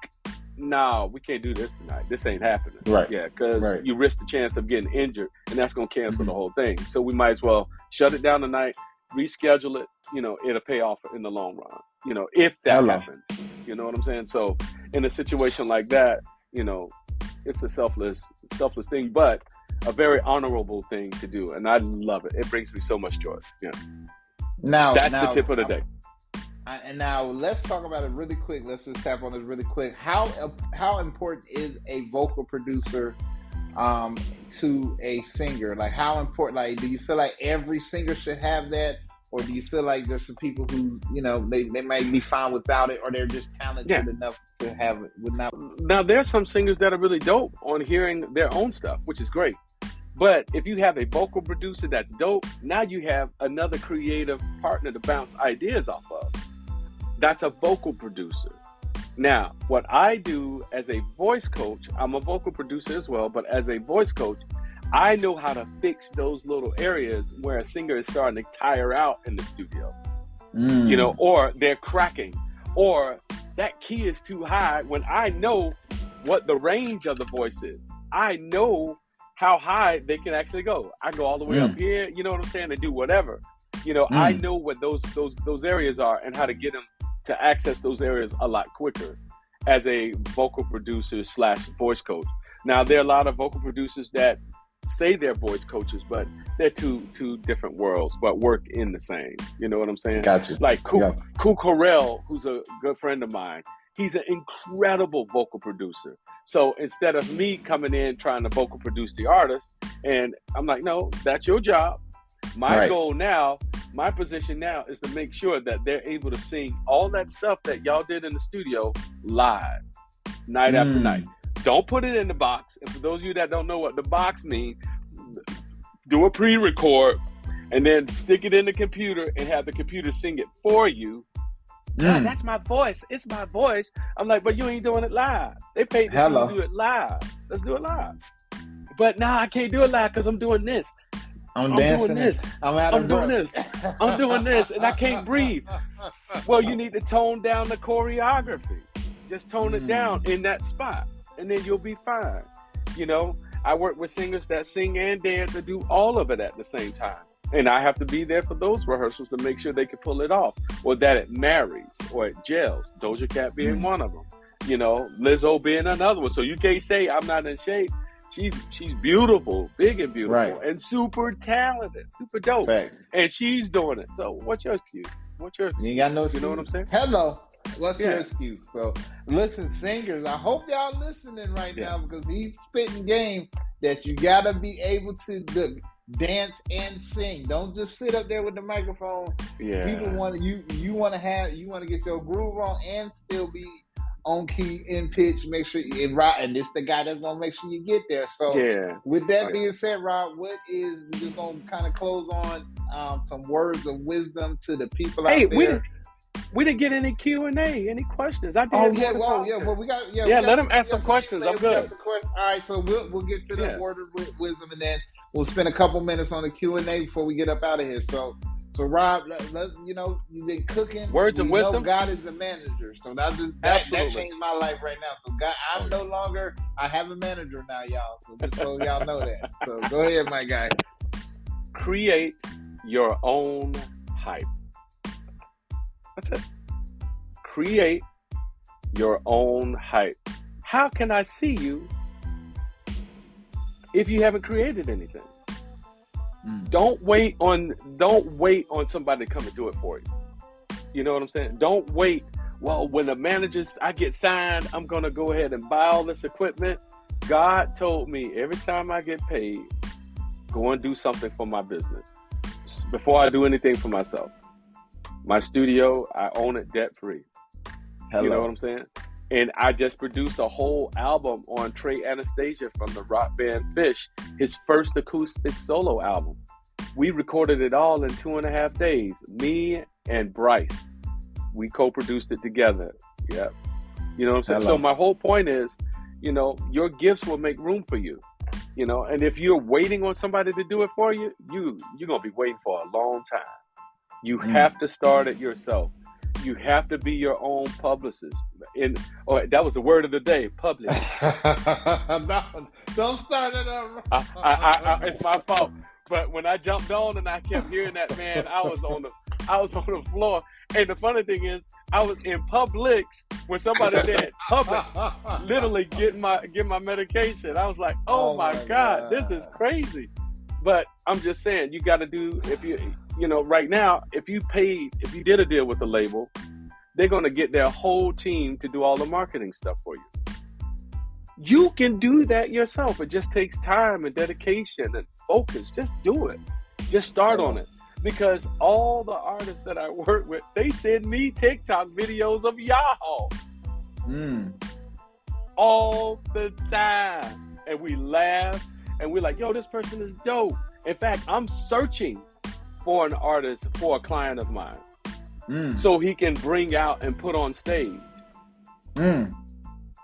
no, we can't do this tonight. This ain't happening. Right. Yeah, because you risk the chance of getting injured, and that's going to cancel the whole thing. So we might as well shut it down tonight, reschedule it. You know, it'll pay off in the long run, you know, if that happens. You know what I'm saying? So in a situation like that, you know, it's a selfless thing, but a very honorable thing to do. And I love it. It brings me so much joy. Yeah. Now that's the tip of the day. And now let's talk about it really quick. Let's just tap on this really quick. How important is a vocal producer to a singer? Like, how important? Like, do you feel like every singer should have that, or do you feel like there's some people who, you know, they might be fine without it, or they're just talented enough to have it without? Now, there's some singers that are really dope on hearing their own stuff, which is great. But if you have a vocal producer that's dope, now you have another creative partner to bounce ideas off of. That's a vocal producer. Now, what I do as a voice coach, I'm a vocal producer as well, but as a voice coach, I know how to fix those little areas where a singer is starting to tire out in the studio, you know, or they're cracking, or that key is too high, when I know what the range of the voice is. I know how high they can actually go. I go all the way up here, you know what I'm saying, and do whatever. You know, I know what those areas are and how to get them to access those areas a lot quicker as a vocal producer / voice coach. Now, there are a lot of vocal producers that say they're voice coaches, but they're two different worlds, but work in the same. You know what I'm saying? Gotcha. Like Pharrell, who's a good friend of mine, he's an incredible vocal producer. So instead of me coming in trying to vocal produce the artist, and I'm like, no, that's your job. My goal now My position now is to make sure that they're able to sing all that stuff that y'all did in the studio live, night after night. Don't put it in the box. And for those of you that don't know what the box means, do a pre-record and then stick it in the computer and have the computer sing it for you. God, that's my voice. It's my voice. I'm like, but you ain't doing it live. They paid to see you do it live. Let's do it live. But now I can't do it live because I'm doing this. I'm doing this. I'm doing this. I'm doing this, and I can't breathe. Well, you need to tone down the choreography. Just tone it down in that spot, and then you'll be fine. You know, I work with singers that sing and dance and do all of it at the same time. And I have to be there for those rehearsals to make sure they can pull it off, or that it marries, or it gels. Doja Cat being one of them. You know, Lizzo being another one. So you can't say I'm not in shape. She's beautiful, big and beautiful, and super talented, super dope. And she's doing it. So what's your excuse? What's your excuse? You ain't got no excuse. You know what I'm saying? Hello. What's your excuse? So listen, singers, I hope y'all listening right now, because he's spitting game that you gotta be able to dance and sing. Don't just sit up there with the microphone. People want you want to get your groove on and still be on key, in pitch, make sure you right, and this the guy that's gonna make sure you get there. So with that being said, Rob, we're just gonna kind of close on some words of wisdom to the people out there. We didn't get any Q&A, any questions. I did. Well, we got let him ask some questions. I'm good. All right, so we'll get to the word of wisdom, and then we'll spend a couple minutes on the Q&A before we get up out of here. So Rob, you've been cooking. Words of wisdom. God is the manager, so that changed my life right now. So God, I have a manager now, y'all. So just so y'all know that. So go ahead, my guy. Create your own hype. That's it. Create your own hype. How can I see you if you haven't created anything? Don't wait on somebody to come and do it for you. You know what I'm saying? Don't wait. Well, when I get signed, I'm going to go ahead and buy all this equipment. God told me every time I get paid, go and do something for my business before I do anything for myself. My studio, I own it debt-free. You know what I'm saying? And I just produced a whole album on Trey Anastasia from the rock band Fish, his first acoustic solo album. We recorded it all in 2.5 days. Me and Bryce, we co-produced it together. Yep. You know what I'm saying? So my whole point is, your gifts will make room for you. And if you're waiting on somebody to do it for you, you're going to be waiting for a long time. You have to start it yourself. You have to be your own publicist. That was the word of the day, public. Don't start it up. It's my fault. But when I jumped on and I kept hearing that, man, I was on the floor. And the funny thing is, I was in Publix when somebody said Publix, literally getting my medication. I was like, oh my God, this is crazy. But I'm just saying, you got to do, right now, if you did a deal with the label, they're going to get their whole team to do all the marketing stuff for you. You can do that yourself. It just takes time and dedication and focus. Just do it. Just start on it. Because all the artists that I work with, they send me TikTok videos of y'all. All the time. And we laugh. And we're like, yo, this person is dope. In fact, I'm searching for an artist for a client of mine. So he can bring out and put on stage. From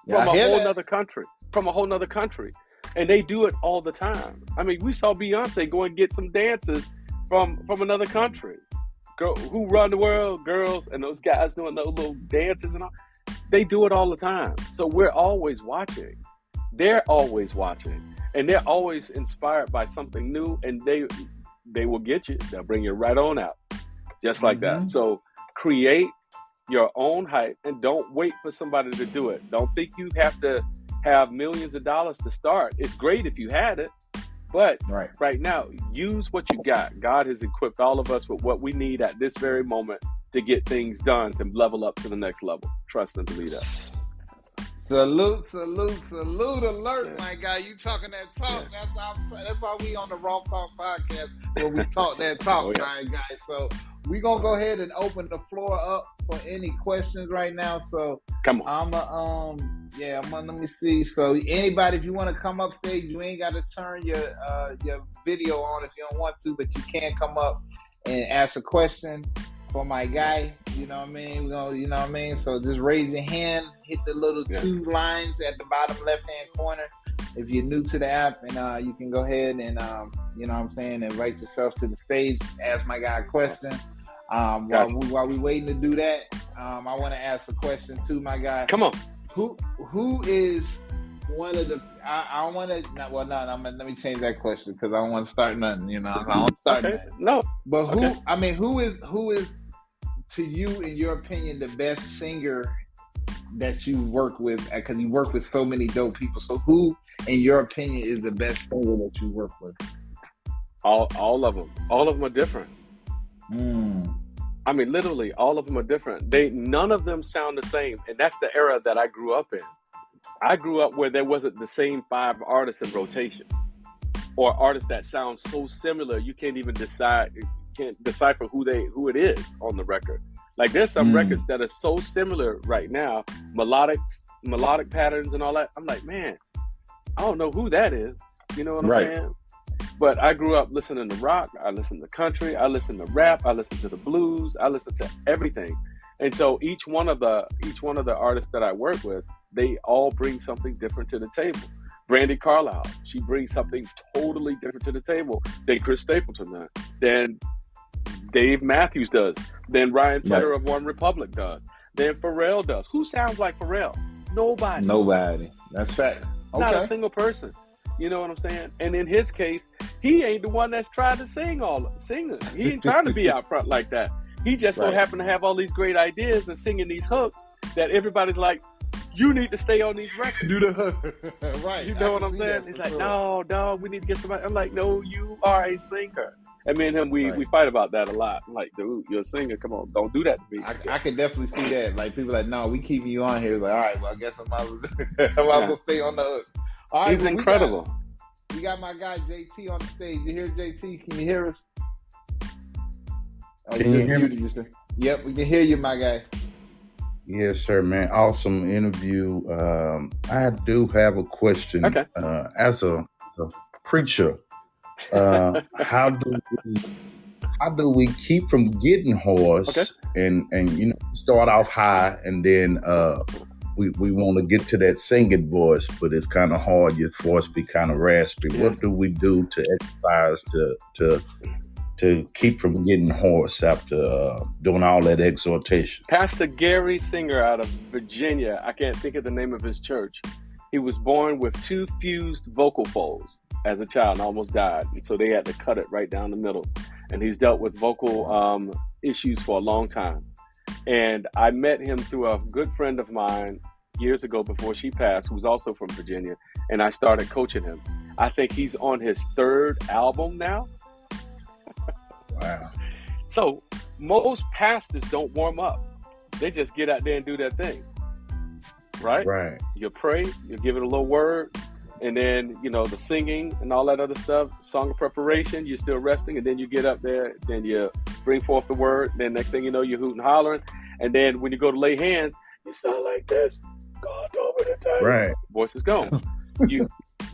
a whole nother country. And they do it all the time. I mean, we saw Beyonce go and get some dancers from another country. Girl, who run the world, girls, and those guys doing those little dances and all. They do it all the time. So we're always watching. They're always watching. And they're always inspired by something new, and they will get you. They'll bring you right on out. Just like that. So create your own hype and don't wait for somebody to do it. Don't think you have to have millions of dollars to start. It's great if you had it, but right now, use what you got. God has equipped all of us with what we need at this very moment to get things done, to level up to the next level. Trust and believe that. Salute alert, Yeah, my guy. You talking that talk. yeah. That's why we on the Raw Talk podcast where we talk that Oh talk, yeah. my guy. So we gonna All go right. ahead and open the floor up for any questions right now. So Come on. I'm yeah, let me see. So anybody, if you want to come up stage, you ain't got to turn your video on if you don't want to, but you can come up and ask a question for my Yeah. guy. You know what I mean? You know what I mean? So just raise your hand, hit the little Yeah. two lines at the bottom left hand corner if you're new to the app, and you can go ahead and you know what I'm saying, invite yourself to the stage, ask my guy a question. While Gotcha. we waiting to do that, I want to ask a question to my guy. Come on. Who is one of the I want to well no, let me change that question because I don't want to start nothing, you know. I don't start Okay. nothing. No. But Okay. who is to you, in your opinion, the best singer that you work with? Because you work with so many dope people. So who, in your opinion, is the best singer that you work with? All of them. All of them are different. Mm. I mean, literally, all of them are different. None of them sound the same, and that's the era that I grew up in. I grew up where there wasn't the same 5 artists in rotation, or artists that sound so similar you can't even decipher who it is on the record. Like there's some records that are so similar right now, melodic patterns and all that. I'm like, man, I don't know who that is. You know what I'm saying? But I grew up listening to rock, I listened to country, I listened to rap, I listened to the blues, I listened to everything. And so each one of the artists that I work with, they all bring something different to the table. Brandi Carlile, she brings something totally different to the table than Chris Stapleton does, than Dave Matthews does, than Ryan Tedder of One Republic does, than Pharrell does. Who sounds like Pharrell? Nobody. That's fact. Not a single person. You know what I'm saying? And in his case, he ain't the one that's trying to sing. He ain't trying to be out front like that. He just so happened to have all these great ideas and singing these hooks that everybody's like, you need to stay on these records. Do the hook. Right. You know what I'm saying? He's like, no, dog, we need to get somebody. I'm like, no, you are a singer. And me and him, we fight about that a lot. I'm like, dude, you're a singer. Come on, don't do that to me. I could definitely see that. Like, people like, no, we keeping you on here. Like, all right, well, I guess I might as well stay on the hook. All right, he's incredible. We got my guy JT on the stage. You hear JT? Can you hear us? Oh, can you hear me? Yep, we can hear you, my guy. Yes, sir, man. Awesome interview. I do have a question. Okay. As a preacher, how do we keep from getting hoarse and start off high and then we want to get to that singing voice, but it's kind of hard. Your voice be kind of raspy. Yes. What do we do to exercise to keep from getting hoarse after doing all that exhortation? Pastor Gary Singer out of Virginia, I can't think of the name of his church. He was born with 2 fused vocal folds as a child and almost died. And so they had to cut it right down the middle. And he's dealt with vocal issues for a long time. And I met him through a good friend of mine years ago before she passed, who was also from Virginia. And I started coaching him. I think he's on his 3rd album now. Wow. So most pastors don't warm up. They just get out there and do their thing. Right? Right. You pray, you give it a little word, and then, the singing and all that other stuff, song of preparation, you're still resting, and then you get up there, then you bring forth the word, then next thing you know, you're hooting and hollering, and then when you go to lay hands, you sound like this. God told me to tell you. Right. Voice is gone.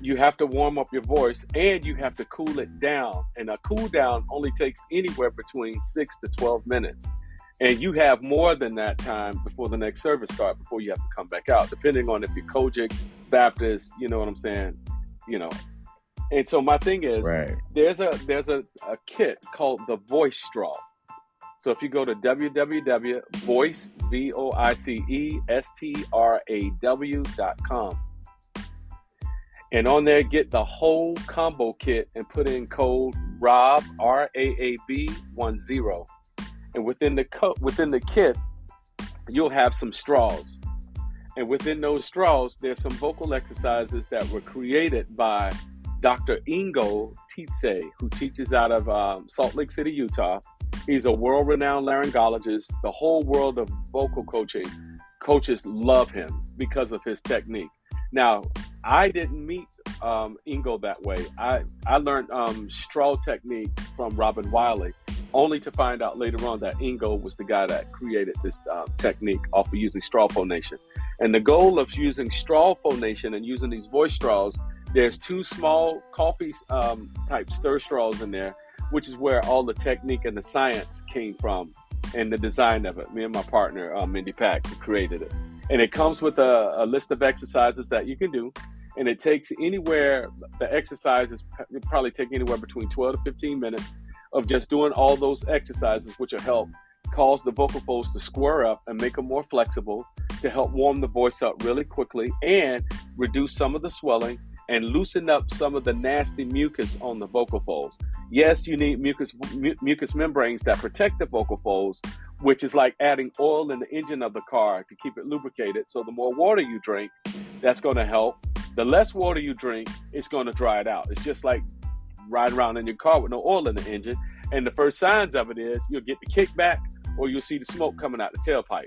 You have to warm up your voice, and you have to cool it down. And a cool down only takes anywhere between 6 to 12 minutes. And you have more than that time before the next service starts, before you have to come back out, depending on if you're Kojic, Baptist, you know what I'm saying? And so my thing is, there's a kit called the Voice Straw. So if you go to www.voicestraw.com, and on there, get the whole combo kit and put in code RAAB, RAAB 10. And within the kit, you'll have some straws. And within those straws, there's some vocal exercises that were created by Dr. Ingo Tietze, who teaches out of Salt Lake City, Utah. He's a world-renowned laryngologist. The whole world of vocal coaches love him. because of his technique. Now, I didn't meet Ingo that way. I learned straw technique from Robin Wiley, only to find out later on that Ingo was the guy that created this technique off of using straw phonation. And the goal of using straw phonation and using these voice straws, there's 2 small coffee type stir straws in there, which is where all the technique and the science came from and the design of it. Me and my partner, Mindy Pack, who created it. And it comes with a list of exercises that you can do. And it takes anywhere, the exercises probably take anywhere between 12 to 15 minutes of just doing all those exercises, which will help cause the vocal folds to square up and make them more flexible, to help warm the voice up really quickly and reduce some of the swelling and loosen up some of the nasty mucus on the vocal folds. Yes, you need mucus membranes that protect the vocal folds, which is like adding oil in the engine of the car to keep it lubricated. So the more water you drink, that's going to help. The less water you drink, it's going to dry it out. It's just like riding around in your car with no oil in the engine. And the first signs of it is you'll get the kickback or you'll see the smoke coming out the tailpipe.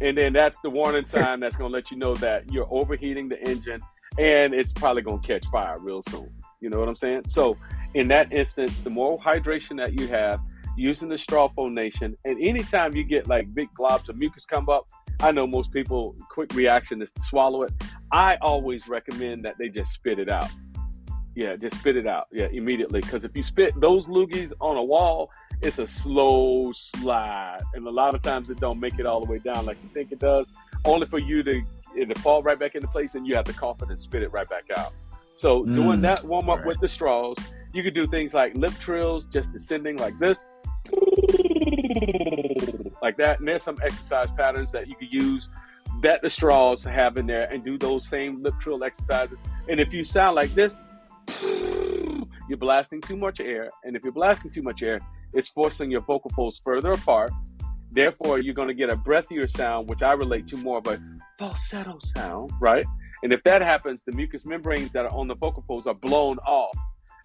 And then that's the warning sign that's going to let you know that you're overheating the engine and it's probably going to catch fire real soon. You know what I'm saying? So in that instance, the more hydration that you have, using the straw phonation, and anytime you get like big globs of mucus come up, I know most people, quick reaction is to swallow it. I always recommend that they just spit it out. Yeah, just spit it out. Yeah, immediately. Because if you spit those loogies on a wall, it's a slow slide. And a lot of times it don't make it all the way down like you think it does, only for you to fall right back into place and you have to cough it and spit it right back out. So doing that warm up with the straws, you could do things like lip trills, just descending like this, like that. And there's some exercise patterns that you could use that the straws have in there and do those same lip trill exercises. And if you sound like this, you're blasting too much air. And if you're blasting too much air, it's forcing your vocal folds further apart. Therefore, you're going to get a breathier sound, which I relate to more of a falsetto sound, right? And if that happens, the mucous membranes that are on the vocal folds are blown off,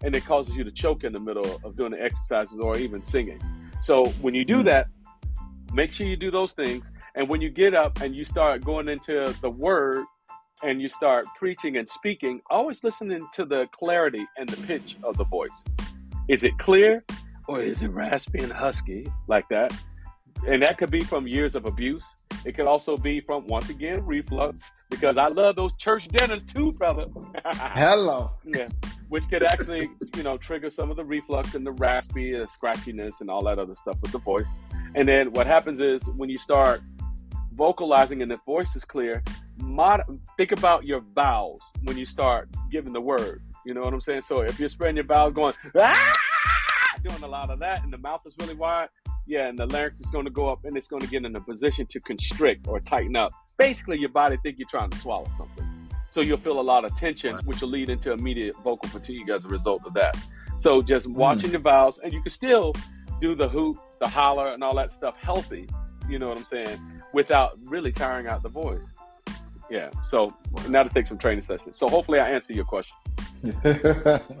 and it causes you to choke in the middle of doing the exercises or even singing. So when you do that, make sure you do those things. And when you get up and you start going into the word and you start preaching and speaking, always listening to the clarity and the pitch of the voice. Is it clear or is it raspy and husky like that? And that could be from years of abuse. It could also be from, once again, reflux, because I love those church dinners too, brother. Hello. Yeah, which could actually, trigger some of the reflux and the raspy, scratchiness, and all that other stuff with the voice. And then what happens is when you start vocalizing and the voice is clear, think about your vowels when you start giving the word. You know what I'm saying? So if you're spreading your vowels going, doing a lot of that, and the mouth is really wide, yeah, and the larynx is going to go up and it's going to get in a position to constrict or tighten up. Basically, your body think you're trying to swallow something. So you'll feel a lot of tension, which will lead into immediate vocal fatigue as a result of that. So just watching the vowels, and you can still do the hoot, the holler, and all that stuff healthy, you know what I'm saying, without really tiring out the voice. Yeah, so now to take some training sessions. So hopefully I answer your question.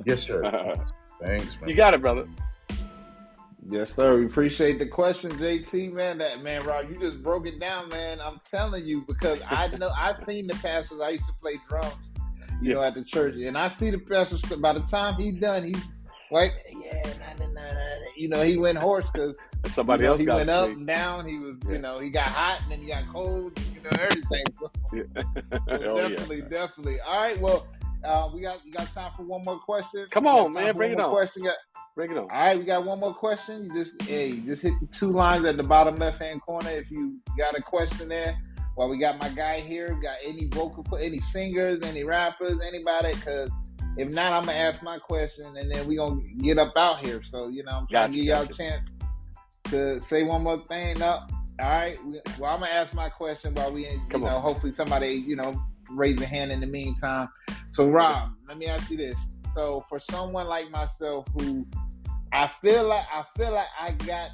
Yes, sir. Thanks, man. You got it, brother. Yes, sir. We appreciate the question, JT, man. Rob, you just broke it down, man. I'm telling you, because I know I've seen the pastors. I used to play drums, you know, at the church, and I see the pastors. By the time he's done, he's like, he went hoarse because somebody else. He got went up and down. He was, he got hot and then he got cold. Everything. Definitely. All right. Well, you got time for one more question? Come on, man. Bring it on. Bring it on. All right, we got one more question. You just hit the 2 lines at the bottom left-hand corner if you got a question there. Well, we got my guy here. Got any singers, any rappers, anybody? Because if not, I'm going to ask my question, and then we're going to get up out here. So, I'm trying to give y'all a chance to say one more thing. Up. All right. Well, I'm going to ask my question while hopefully somebody, raise a hand in the meantime. So, Rob, let me ask you this. So, for someone like myself who I feel like I got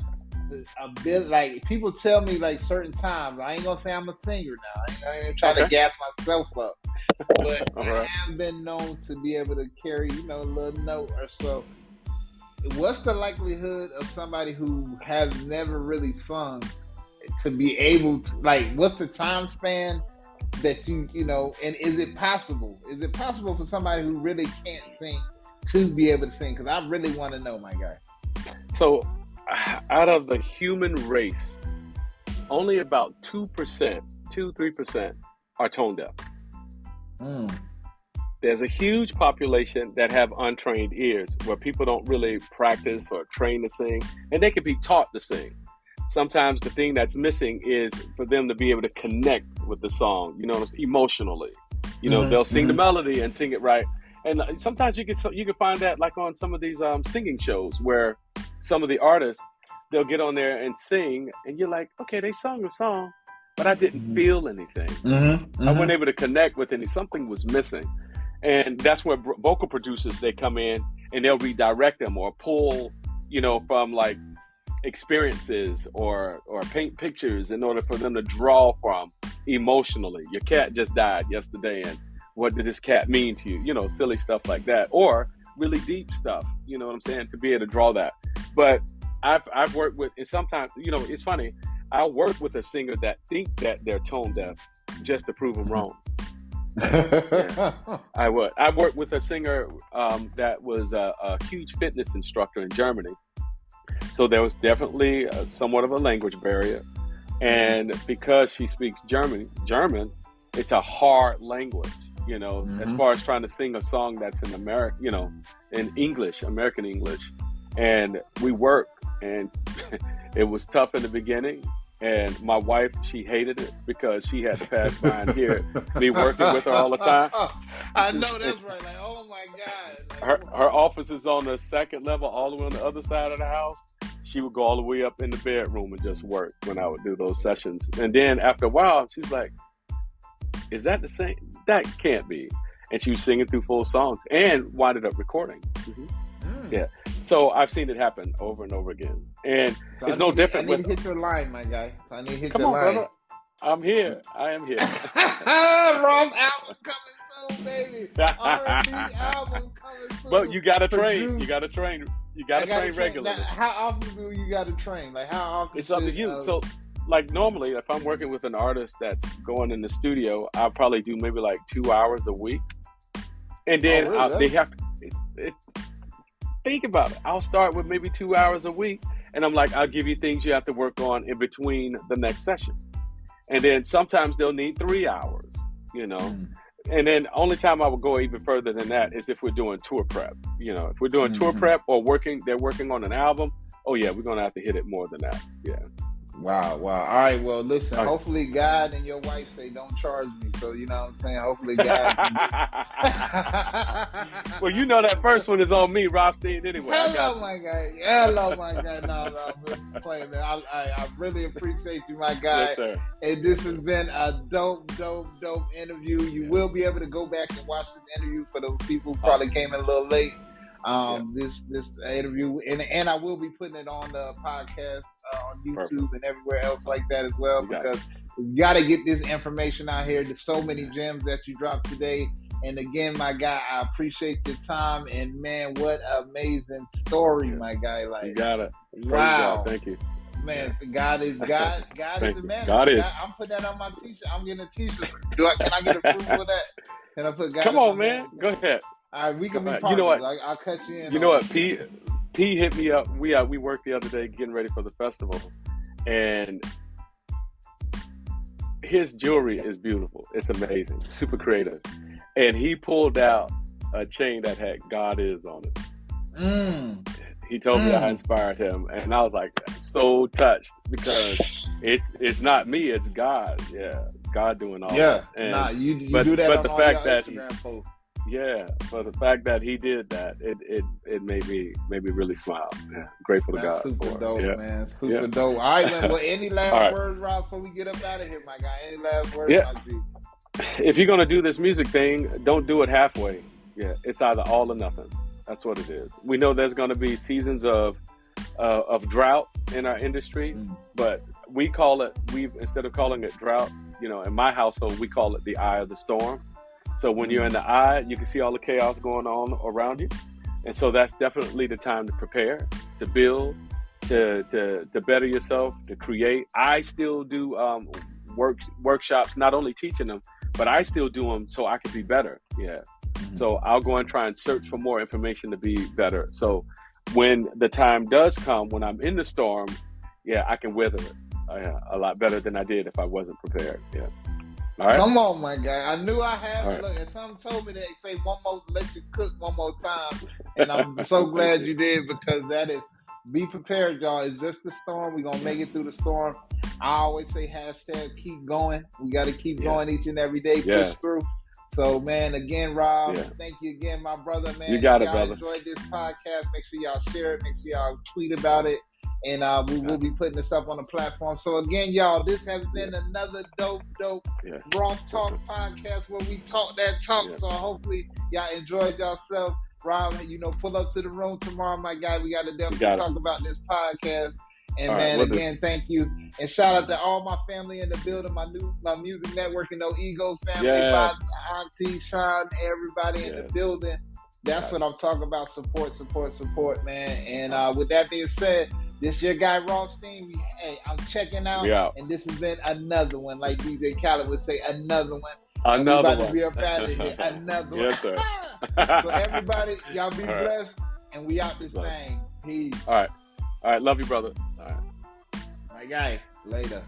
a bit, like, people tell me like certain times, I ain't gonna say I'm a singer now. I ain't trying to gas myself up, but I have been known to be able to carry, a little note or so. What's the likelihood of somebody who has never really sung to be able to, like, what's the time span that you know, and is it possible? Is it possible for somebody who really can't sing to be able to sing? Because I really want to know, my guy. So, out of the human race, only about 2%, 3% are tone deaf. There's a huge population that have untrained ears, where people don't really practice or train to sing, and they can be taught to sing. Sometimes the thing that's missing is for them to be able to connect with the song, you know, emotionally. You know, they'll sing the melody and sing it right. And sometimes you can find that like on some of these singing shows, where some of the artists, they'll get on there and sing, and you're like, okay, they sung a song, but I didn't feel anything. I wasn't able to connect with something was missing. And that's where vocal producers, they come in and they'll redirect them or pull, you know, from like experiences or paint pictures in order for them to draw from emotionally. Your cat just died yesterday, and what did this cat mean to you? You know, silly stuff like that, or really deep stuff, you know what I'm saying, to be able to draw that. But I've worked with, and sometimes, you know, it's funny, I'll work with a singer that think that they're tone deaf just to prove them wrong. Yeah, I would. I worked with a singer that was a huge fitness instructor in Germany. So there was definitely somewhat of a language barrier. And because she speaks German, it's a hard language, you know, as far as trying to sing a song that's in America, you know, in English, American English. And we worked, and it was tough in the beginning. And my wife, she hated it because she had to pass by and hear me working with her all the time. I know that's right. Like, oh my God. Like, her office is on the second level, all the way on the other side of the house. She would go all the way up in the bedroom and just work when I would do those sessions. And then after a while, she was like, is that the same? That can't be. And she was singing through full songs and winded up recording. Yeah. So I've seen it happen over and over again. And so it's no different with... I need to hit your line, my guy. So I need to hit your line. Come on, brother. I'm here. I am here. Roth album coming soon, baby. R&B album coming soon. But you got to train. You got to train. You got to train regularly. Now, how often do you got to train? Like, how often? It's up to you. So, like, normally, if I'm working with an artist that's going in the studio, I'll probably do maybe like 2 hours a week. And then they have to... Think about it. I'll start with maybe 2 hours a week, and I'm like, I'll give you things you have to work on in between the next session. And then sometimes they'll need 3 hours, you know. And then only time I would go even further than that is if we're doing tour prep. You know, if we're doing tour prep or they're working on an album, oh yeah, we're going to have to hit it more than that. Yeah. Wow. All right. Well, listen, hopefully God and your wife say don't charge me. So, you know what I'm saying? Hopefully God. Well, you know that first one is on me, Rothstein, anyway. Hello, my guy. No, I'm just playing, man. I really appreciate you, my guy. Yes, sir. And this has been a dope interview. You will be able to go back and watch this interview for those people who probably came in a little late. This interview, and I will be putting it on the podcast on YouTube and everywhere else like that as well, because we got to get this information out here. There's so many gems that you dropped today. And again, my guy, I appreciate your time, and man, what an amazing story, my guy. Like, you got it. Wow. Thank you. Man, God is God. God is the man. God is. I'm putting that on my t-shirt. I'm getting a t-shirt. Can I get approval of that? Can I put God? Come on, man. Go ahead. All right, we can be partners. You know what? I'll cut you in. You know what? P hit me up. We worked the other day getting ready for the festival, and his jewelry is beautiful. It's amazing, super creative. And he pulled out a chain that had "God is" on it. He told me I inspired him, and I was like so touched, because it's not me, it's God. Yeah, God doing all that. And, you do that. But on the all fact your that Instagram posts. but the fact that he did that, it made me really smile. Yeah, grateful to God. Super dope, man. Super dope. All right, man. Well, any last words, Ross, before we get up out of here, my guy? Any last words, my G? If you're gonna do this music thing, don't do it halfway. Yeah, it's either all or nothing. That's what it is. We know there's gonna be seasons of drought in our industry, but instead of calling it drought, you know, in my household, we call it the eye of the storm. So when you're in the eye, you can see all the chaos going on around you. And so that's definitely the time to prepare, to build, to better yourself, to create. I still do workshops, not only teaching them, but I still do them so I can be better. Yeah. So I'll go and try and search for more information to be better. So when the time does come, when I'm in the storm, I can weather it a lot better than I did if I wasn't prepared. Yeah. All right. Come on, my guy. I knew I had. Right. Look, and someone told me that say one more, let you cook one more time, and I'm so glad you did, because that is, be prepared, y'all. It's just the storm. We're gonna make it through the storm. I always say hashtag keep going. We got to keep going each and every day, push through. So, man, again, Rob, thank you again, my brother, man. You got it, y'all brother. Enjoyed this podcast. Make sure y'all share it. Make sure y'all tweet about it. And we will be putting this up on the platform. So again, y'all, this has been another dope Roth Talk podcast where we talk that talk. So hopefully y'all enjoyed yourself. Rob, pull up to the room tomorrow, my guy. We got to definitely talk about this podcast. And all man, again, thank you. And shout out to all my family in the building, my music network, No Egos family, Bob, Auntie, Sean, everybody in the building. That's what I'm talking about. Support, man. And with that being said, this your guy Rothstein. Hey, I'm checking out, and this has been another one. Like DJ Khaled would say, another one. Another one. To be up out of here. Another one. Yes, sir. So everybody, y'all be blessed, and we out this thing. Peace. All right. Love you, brother. All right. My guy. Later.